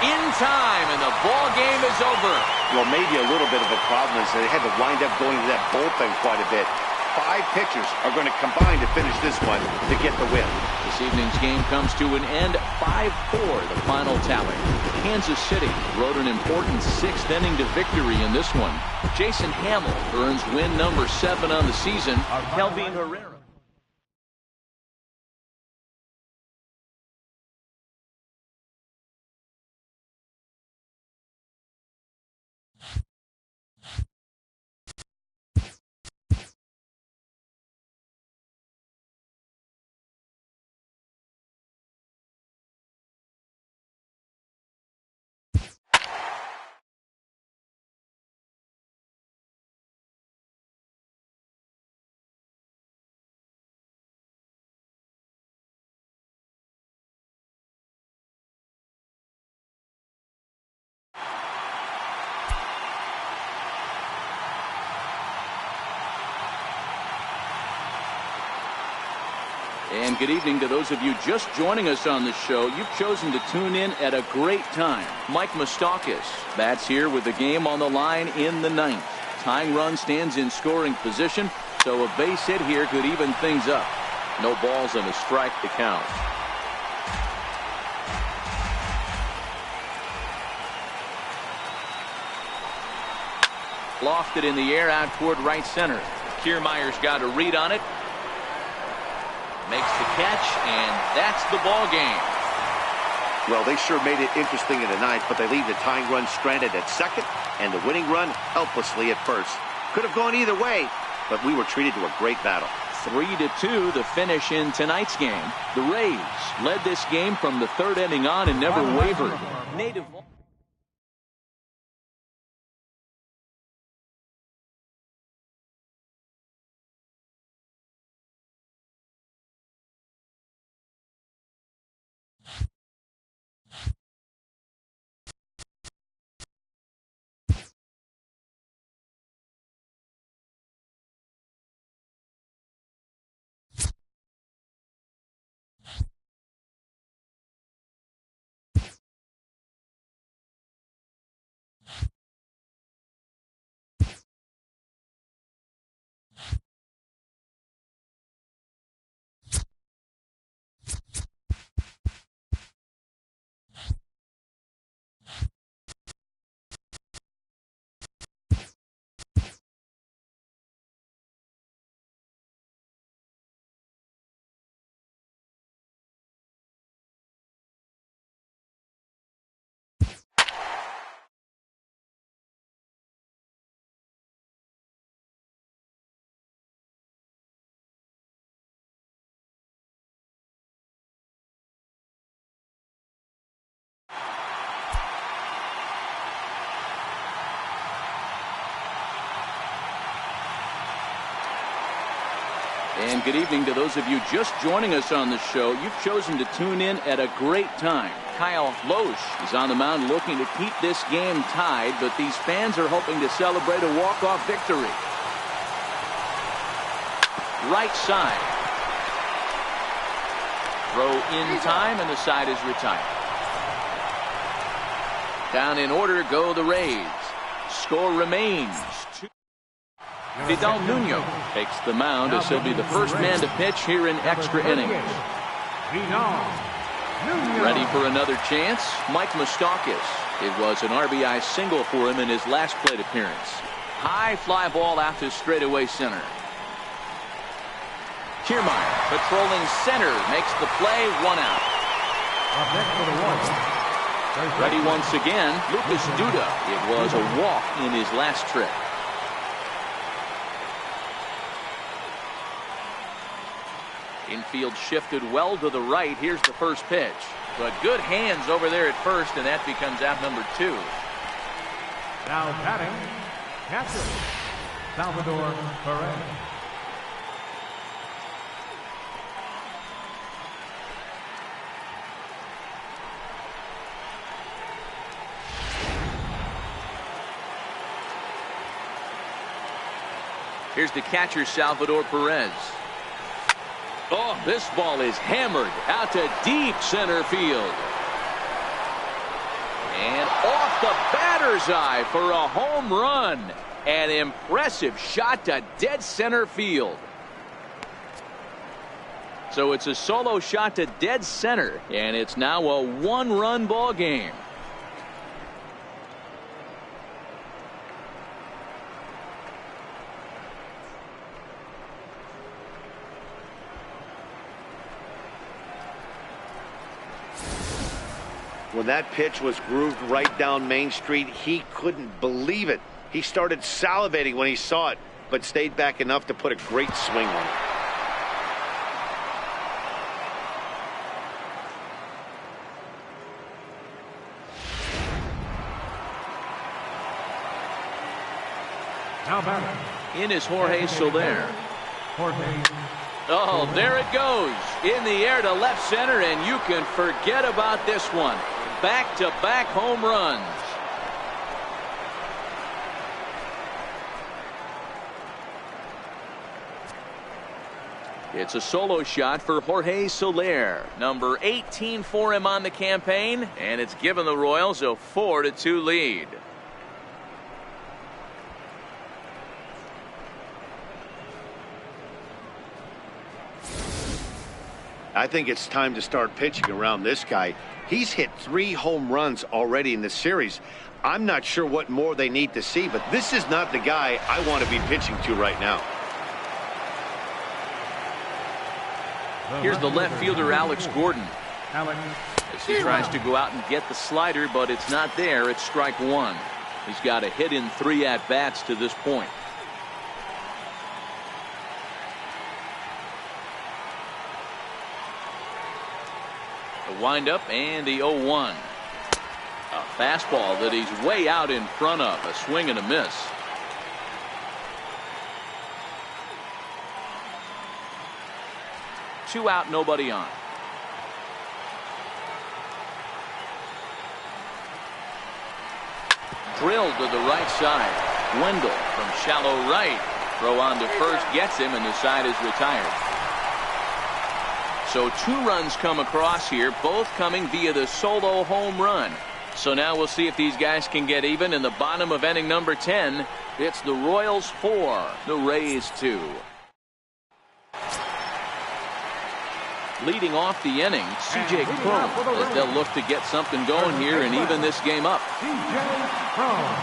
in time, and the ball game is over. Well, maybe a little bit of a problem is they had to wind up going to that bullpen quite a bit. 5 pitchers are going to combine to finish this one to get the win. This evening's game comes to an end. 5-4, the final tally. Kansas City rode an important 6th inning to victory in this one. Jason Hamill earns win number 7 on the season. Kelvin Herrera. And good evening to those of you just joining us on the show. You've chosen to tune in at a great time. Mike Moustakas bats here with the game on the line in the 9th. Tying run stands in scoring position, so a base hit here could even things up. No balls and a strike to count. Lofted in the air out toward right center. Kiermaier's got a read on it. Makes the catch, and that's the ball game. Well, they sure made it interesting in the 9th, but they leave the tying run stranded at second and the winning run helplessly at first. Could have gone either way, but we were treated to a great battle. 3-2 the finish in tonight's game. The Rays led this game from the 3rd inning on and never wavered. Native And good evening to those of you just joining us on the show. You've chosen to tune in at a great time. Kyle Loesch is on the mound looking to keep this game tied, but these fans are hoping to celebrate a walk-off victory. Right side. Throw in time, and the side is retired. Down in order go the Rays. Score remains 2. Vidal Nuno takes the mound as he'll be the first man to pitch here in extra innings. Ready for another chance? Mike Moustakas. It was an RBI single for him in his last plate appearance. High fly ball out to straightaway center. Kiermaier patrolling center makes the play, 1 out. Up next for the Royals. Ready once again, Lucas Duda. It was a walk in his last trip. Infield shifted well to the right. Here's the first pitch. But good hands over there at first, and that becomes out number 2. Now batting, catcher, Salvador Perez. Here's the catcher, Salvador Perez. Oh, this ball is hammered out to deep center field. And off the batter's eye for a home run. An impressive shot to dead center field. So it's a solo shot to dead center, and it's now a 1-run ball game. When that pitch was grooved right down Main Street, he couldn't believe it. He started salivating when he saw it, but stayed back enough to put a great swing on it. Now batting. In is Jorge Soler. Jorge. Oh, there it goes. In the air to left center, and you can forget about this one. Back-to-back home runs. It's a solo shot for Jorge Soler. Number 18 for him on the campaign, and it's given the Royals a 4-2 lead. I think it's time to start pitching around this guy. He's hit 3 home runs already in this series. I'm not sure what more they need to see, but this is not the guy I want to be pitching to right now. Here's the left fielder, Alex Gordon. Alex. As he tries to go out and get the slider, but it's not there. It's strike 1. He's got a hit in 3 at-bats to this point. The windup and the 0-1. A fastball that he's way out in front of. A swing and a miss. Two out, nobody on. Drilled to the right side. Wendell from shallow right. Throw on to first gets him, and the side is retired. So 2 runs come across here, both coming via the solo home run. So now we'll see if these guys can get even in the bottom of inning number 10. It's the Royals 4, the Rays 2. Leading off the inning, C.J. Cron, as they'll look to get something going here and even this game up. C.J. Cron.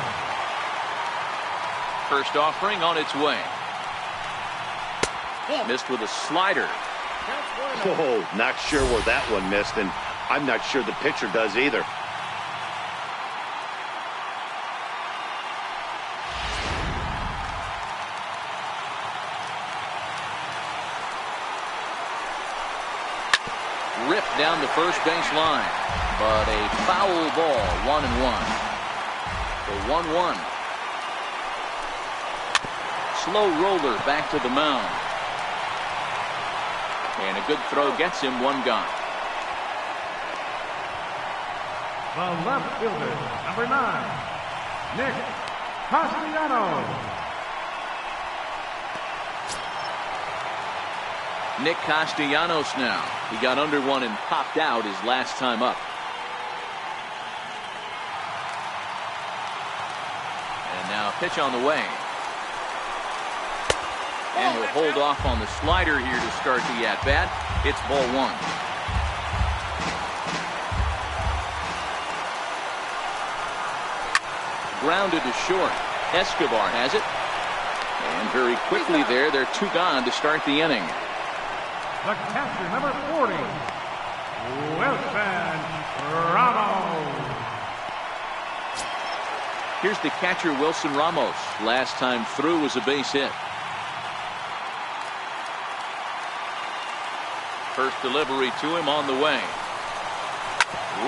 First offering on its way. Missed with a slider. Oh, not sure where that one missed, and I'm not sure the pitcher does either. Ripped down the first base line, but a foul ball, 1-1. The 1-1. Slow roller back to the mound. And a good throw gets him, 1 gone. The left fielder, number 9, Nick Castellanos. Nick Castellanos now. He got under one and popped out his last time up. And now pitch on the way. And he'll hold off on the slider here to start the at-bat. It's ball 1. 2 grounded to short. Escobar has it. And very quickly they're 2 gone to start the inning. The catcher, number 40, Wilson Ramos. Here's the catcher, Wilson Ramos. Last time through was a base hit. First delivery to him on the way.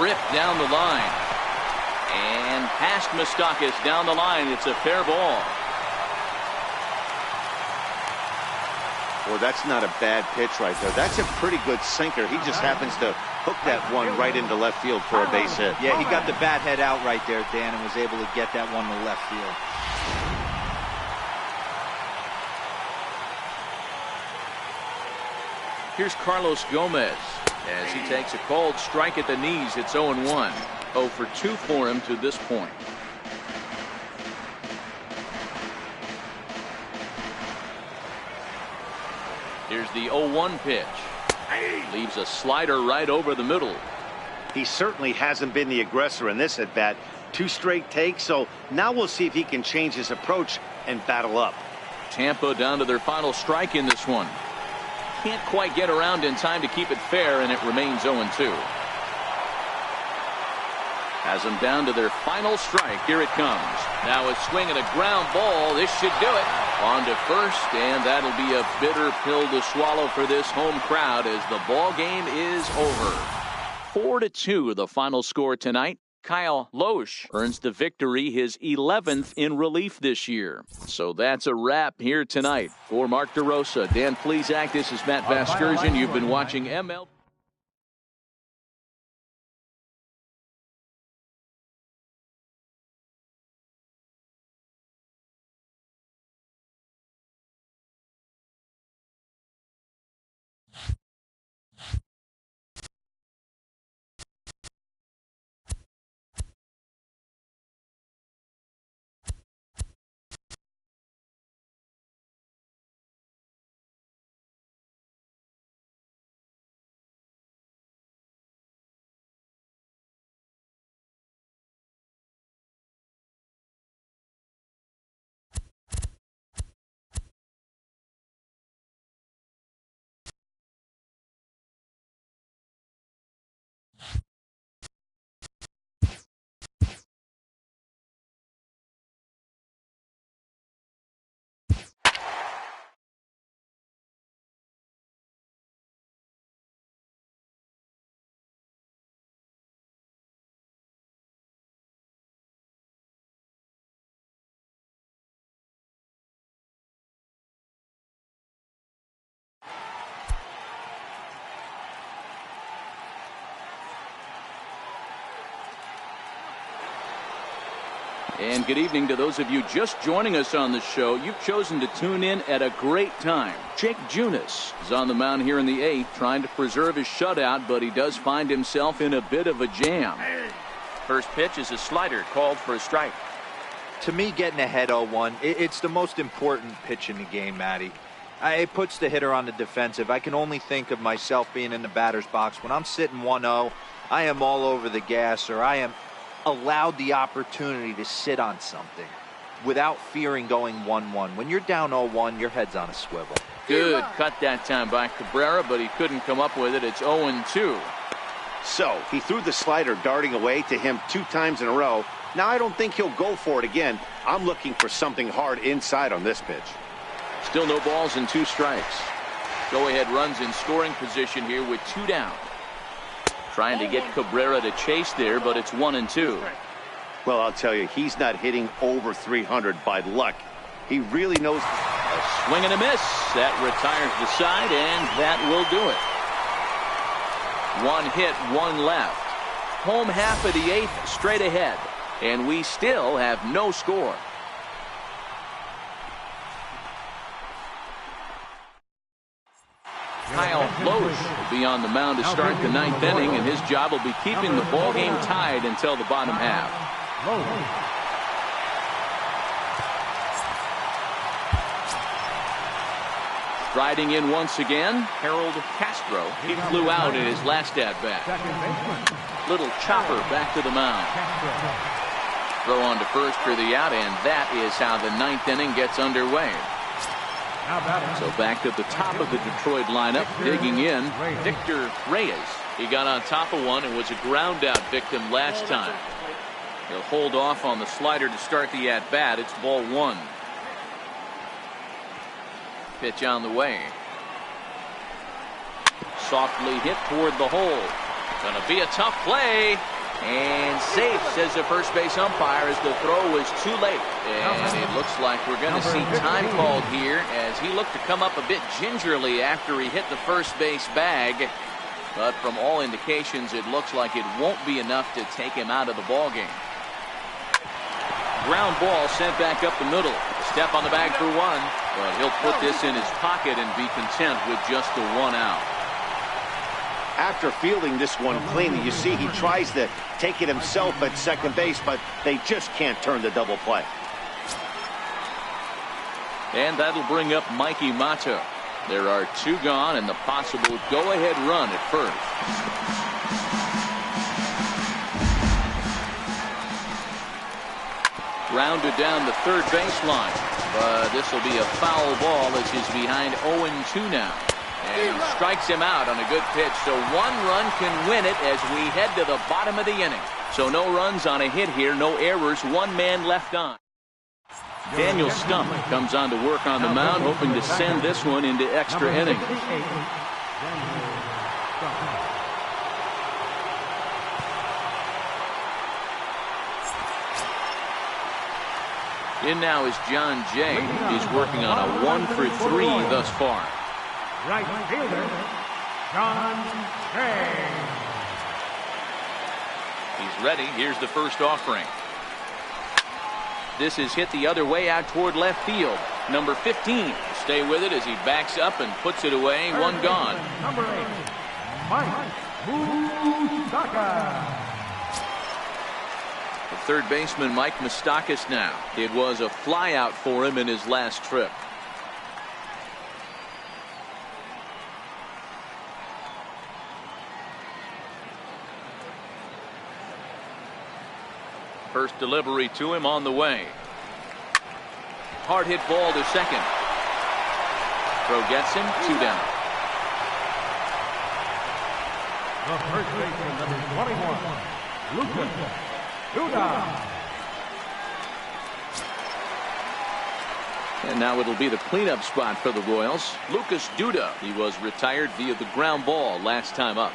Ripped down the line. And past Moustakas down the line. It's a fair ball. Well, that's not a bad pitch right there. That's a pretty good sinker. He just happens to hook that one right into left field for a base hit. Yeah, he got the bat head out right there, Dan, and was able to get that one to left field. Here's Carlos Gomez as he takes a cold strike at the knees. It's 0-1. 0 for 2 for him to this point. Here's the 0-1 pitch. Leaves a slider right over the middle. He certainly hasn't been the aggressor in this at bat. 2 straight takes, so now we'll see if he can change his approach and battle up. Tampa down to their final strike in this one. Can't quite get around in time to keep it fair, and it remains 0-2. Has them down to their final strike. Here it comes. Now a swing and a ground ball. This should do it. On to first, and that'll be a bitter pill to swallow for this home crowd as the ball game is over. 4-2 the final score tonight. Kyle Loesch earns the victory, his 11th in relief this year. So that's a wrap here tonight. For Mark DeRosa, Dan Plesac, this is Matt Vasgersian. You've been watching ML. And good evening to those of you just joining us on the show. You've chosen to tune in at a great time. Jake Junis is on the mound here in the 8th, trying to preserve his shutout, but he does find himself in a bit of a jam. First pitch is a slider called for a strike. To me, getting ahead 0-1, it's the most important pitch in the game, Matty. It puts the hitter on the defensive. I can only think of myself being in the batter's box. When I'm sitting 1-0, I am all over the gas, or I am allowed the opportunity to sit on something without fearing going 1-1. When you're down 0-1, your head's on a swivel. Good cut that time by Cabrera, but he couldn't come up with it. It's 0-2. So he threw the slider darting away to him 2 times in a row. Now I don't think he'll go for it again. I'm looking for something hard inside on this pitch. Still no balls and 2 strikes. Go ahead runs in scoring position here with 2 down. Trying to get Cabrera to chase there, but it's 1-2. Well, I'll tell you, he's not hitting over 300 by luck. He really knows. A swing and a miss. That retires the side, and that will do it. 1 hit, 1 left. Home half of the 8th straight ahead, and we still have no score. Kyle Loesch will be on the mound to start the 9th inning, and his job will be keeping the ball game tied until the bottom half. Striding in once again, Harold Castro. He flew out in his last at-bat. Little chopper back to the mound. Throw on to first for the out, and that is how the ninth inning gets underway. So back at the top of the Detroit lineup, digging in, Victor Reyes. He got on top of one and was a ground out victim last time. He'll hold off on the slider to start the at bat. It's ball one. Pitch on the way. Softly hit toward the hole. Gonna be a tough play. And safe, says the first base umpire, as the throw was too late. And it looks like we're going to see time called here as he looked to come up a bit gingerly after he hit the first base bag. But from all indications, it looks like it won't be enough to take him out of the ball game. Ground ball sent back up the middle. Step on the bag for one, but he'll put this in his pocket and be content with just the one out. After fielding this one cleanly, you see he tries to take it himself at second base, but they just can't turn the double play. And that'll bring up Mikey Motto. There are two gone and the possible go-ahead run at first. Grounded down the third baseline, but this will be a foul ball as he's behind 0-2 now. And he strikes him out on a good pitch, so one run can win it as we head to the bottom of the inning. So no runs on a hit here, no errors, one man left on. Daniel Stump comes on to work on the mound, hoping to send this one into extra innings. In now is John Jay. He's working on a 1-for-3 thus far. Right fielder, John Jay. He's ready. Here's the first offering. This is hit the other way out toward left field. Number 15. Stay with it as he backs up and puts it away. One gone. Number 8, Mike Moustakas. The third baseman, Mike Moustakas now. It was a flyout for him in his last trip. First delivery to him on the way. Hard hit ball to second. Throw gets him, 2 down. The first baseman, number 21, Lucas Duda. And now it'll be the cleanup spot for the Royals. Lucas Duda. He was retired via the ground ball last time up.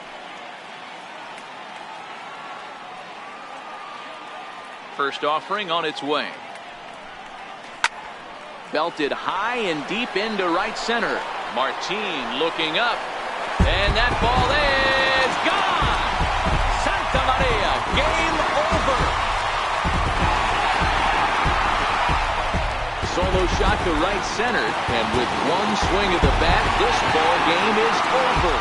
First offering on its way. Belted high and deep into right center. Martin looking up. And that ball is gone. Santa Maria. Game over. Solo shot to right center. And with one swing of the bat, this ball game is over.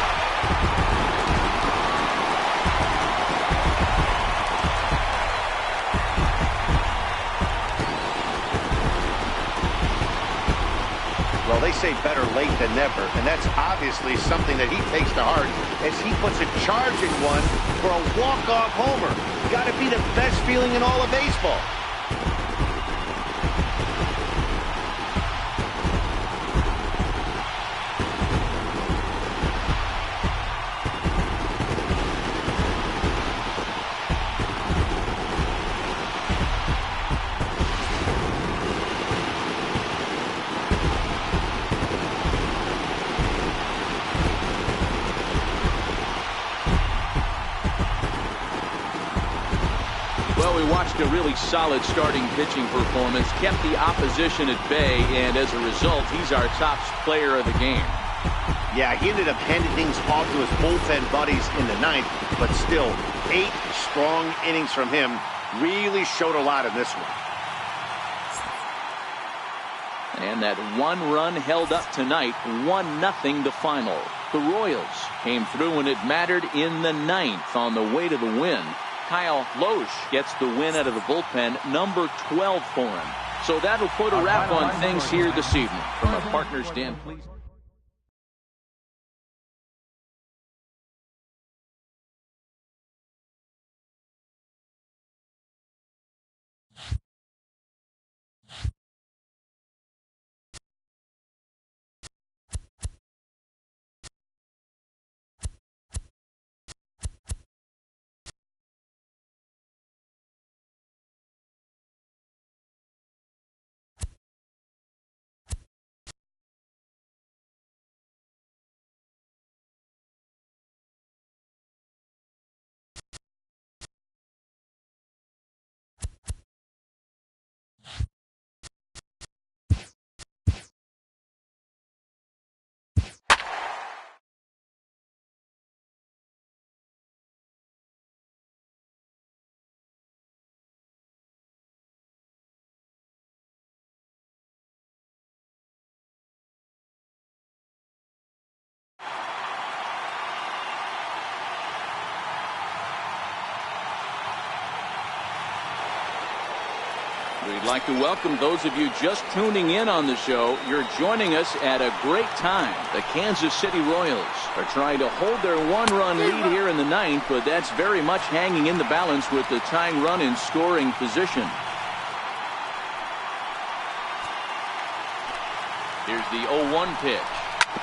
Well, they say better late than never, and that's obviously something that he takes to heart as he puts a charging one for a walk-off homer. Got to be the best feeling in all of baseball. A really solid starting pitching performance, kept the opposition at bay, and as a result, he's our top player of the game. Yeah, he ended up handing things off to his bullpen buddies in the ninth, but still, 8 strong innings from him really showed a lot in this one. And that one run held up tonight, 1-0 the final. The Royals came through when it mattered in the ninth on the way to the win. Kyle Loesch gets the win out of the bullpen, number 12 for him. So that'll put a wrap on things here this evening. From our partners, Dan, please. We'd like to welcome those of you just tuning in on the show. You're joining us at a great time. The Kansas City Royals are trying to hold their one-run lead here in the ninth, but that's very much hanging in the balance with the tying run in scoring position. Here's the 0-1 pitch.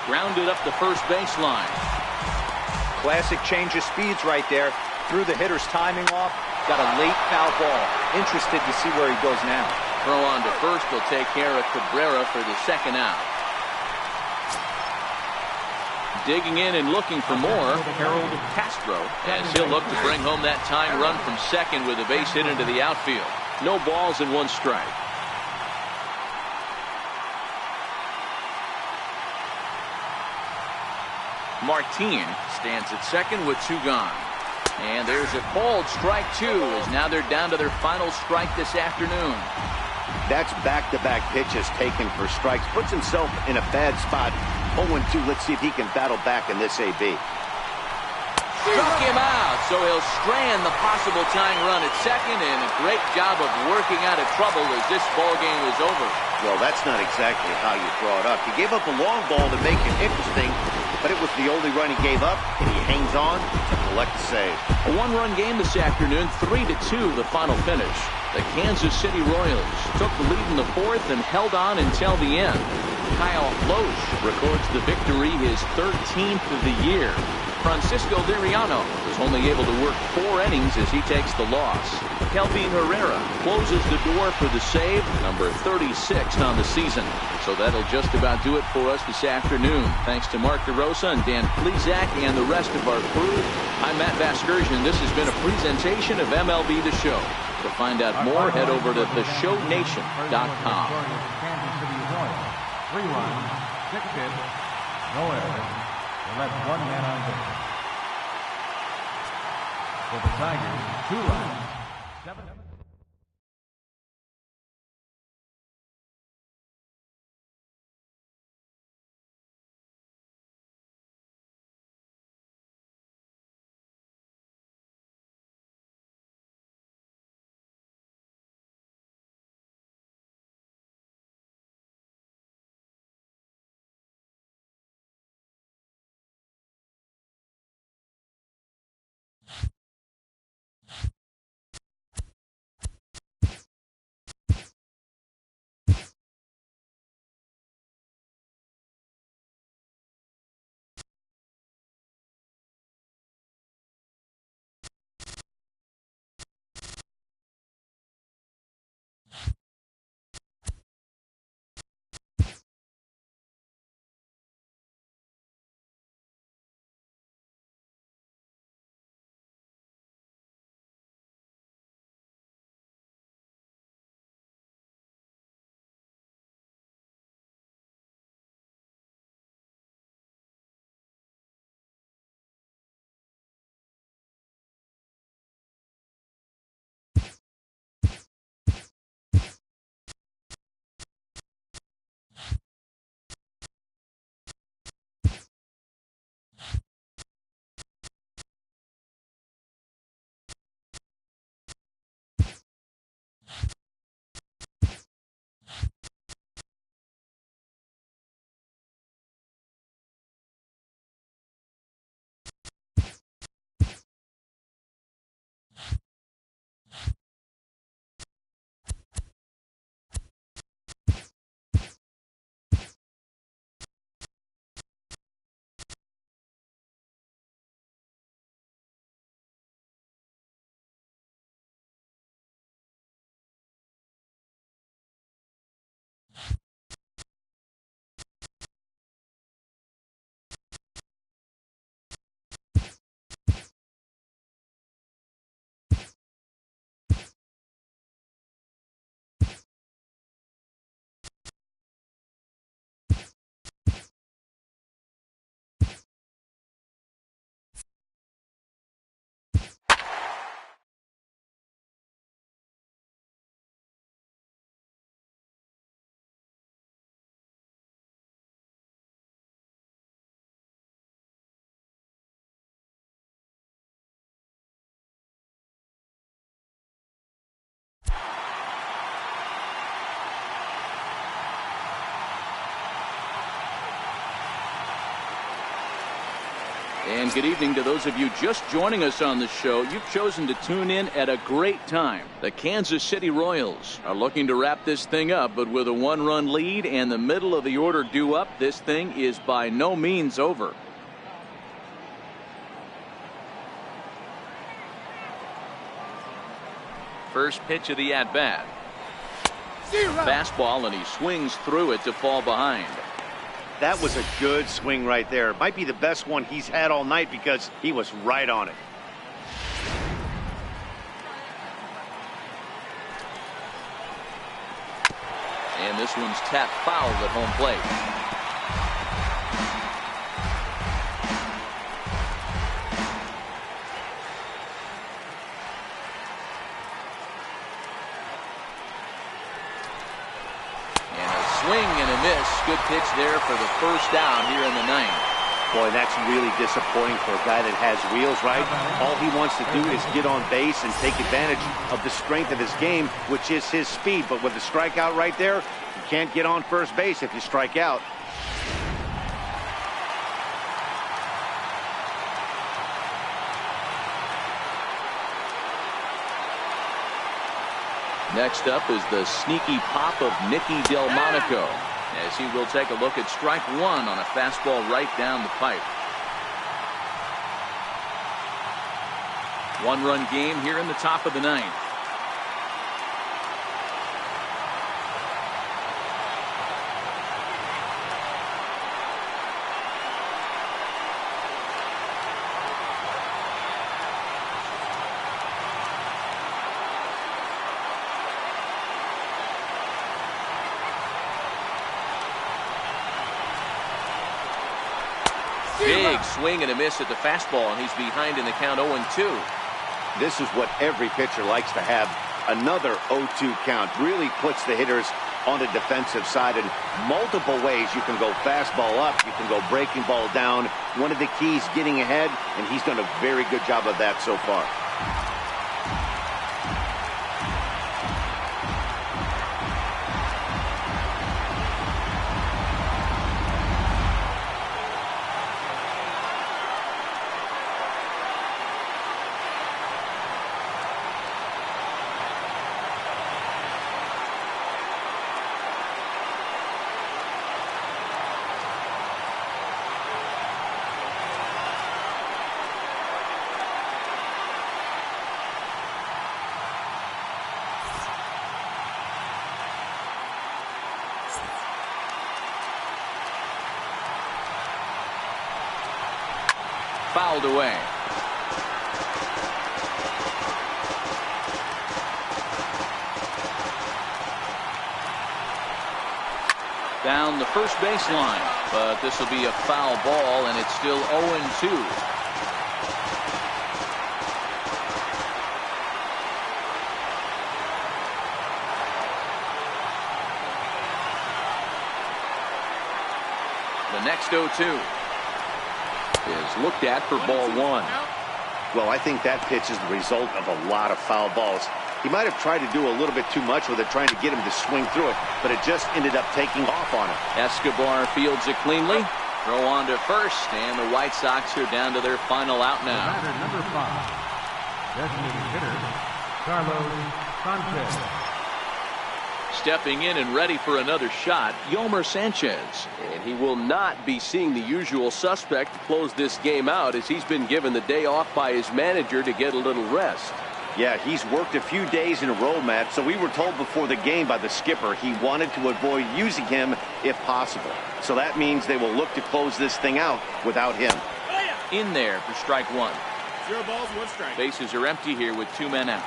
Grounded up the first baseline. Classic change of speeds right there. Threw the hitter's timing off. Got a late foul ball. Interested to see where he goes now. Throw on to first will take care of Cabrera for the second out. Digging in and looking for more, Harold Castro, as he'll look to bring home that tying run from second with a base hit into the outfield. No balls and one strike. Martin stands at second with two gone. And there's a called strike two, as now they're down to their final strike this afternoon. That's back-to-back pitches taken for strikes. Puts himself in a bad spot. 0-2. Let's see if he can battle back in this AB. Struck him out, so he'll strand the possible tying run at second, and a great job of working out of trouble as this ball game is over. Well, that's not exactly how you draw it up. He gave up a long ball to make it interesting, but it was the only run he gave up, and he hangs on to collect the save. A one-run game this afternoon, 3-2 the final finish. The Kansas City Royals took the lead in the fourth and held on until the end. Kyle Loesch records the victory, his 13th of the year. Francisco Liriano was only able to work 4 innings as he takes the loss. Kelvin Herrera closes the door for the save, number 36 on the season. So that'll just about do it for us this afternoon. Thanks to Mark DeRosa and Dan Plezak and the rest of our crew. I'm Matt Vasgersian. This has been a presentation of MLB The Show. To find out more, head over to theshownation.com. Kansas City Royals. 3 runs, 6 hits, no errors. They left 1 man on base. For the Tigers, 2 runs, 7 And good evening to those of you just joining us on the show. You've chosen to tune in at a great time. The Kansas City Royals are looking to wrap this thing up, but with a one-run lead and the middle of the order due up, this thing is by no means over. First pitch of the at-bat. Fastball, and he swings through it to fall behind. That was a good swing right there. Might be the best one he's had all night because he was right on it. And this one's tapped foul at home plate. Swing and a miss. Good pitch there for the first down here in the ninth. Boy, that's really disappointing for a guy that has wheels, right? All he wants to do is get on base and take advantage of the strength of his game, which is his speed. But with the strikeout right there, you can't get on first base if you strike out. Next up is the sneaky pop of Nicky Delmonico, as he will take a look at strike one on a fastball right down the pipe. One-run game here in the top of the ninth. Big swing and a miss at the fastball, and he's behind in the count 0-2. This is what every pitcher likes to have. Another 0-2 count really puts the hitters on the defensive side in multiple ways. You can go fastball up, you can go breaking ball down. One of the keys, getting ahead, and he's done a very good job of that so far. Fouled away. Down the first baseline, but this will be a foul ball, and it's still 0-2. The next 0-2 is looked at for ball one. Well, I think that pitch is the result of a lot of foul balls. He might have tried to do a little bit too much with it, trying to get him to swing through it, but it just ended up taking off on him. Escobar fields it cleanly. Throw on to first, and the White Sox are down to their final out now. Batter number 5, designated hitter, Carlos Sanchez. Stepping in and ready for another shot, Yomer Sanchez. And he will not be seeing the usual suspect to close this game out, as he's been given the day off by his manager to get a little rest. Yeah, he's worked a few days in a row, Matt, so we were told before the game by the skipper he wanted to avoid using him if possible. So that means they will look to close this thing out without him. In there for strike one. 0 balls, 1 strike. Bases are empty here with 2 men out.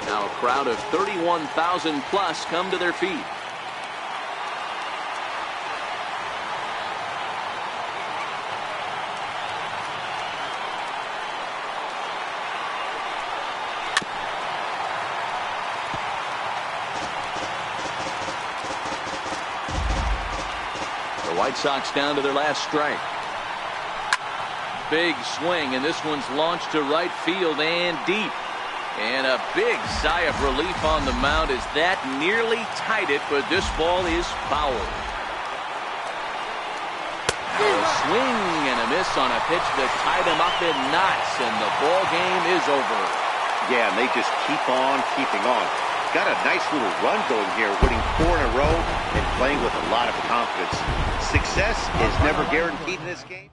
Now a crowd of 31,000 plus come to their feet. The White Sox down to their last strike. Big swing, and this one's launched to right field and deep. And a big sigh of relief on the mound as that nearly tied it, but this ball is foul. A swing and a miss on a pitch that tied him up in knots, and the ball game is over. Yeah, and they just keep on keeping on. Got a nice little run going here, winning 4 in a row and playing with a lot of confidence. Success is never guaranteed in this game.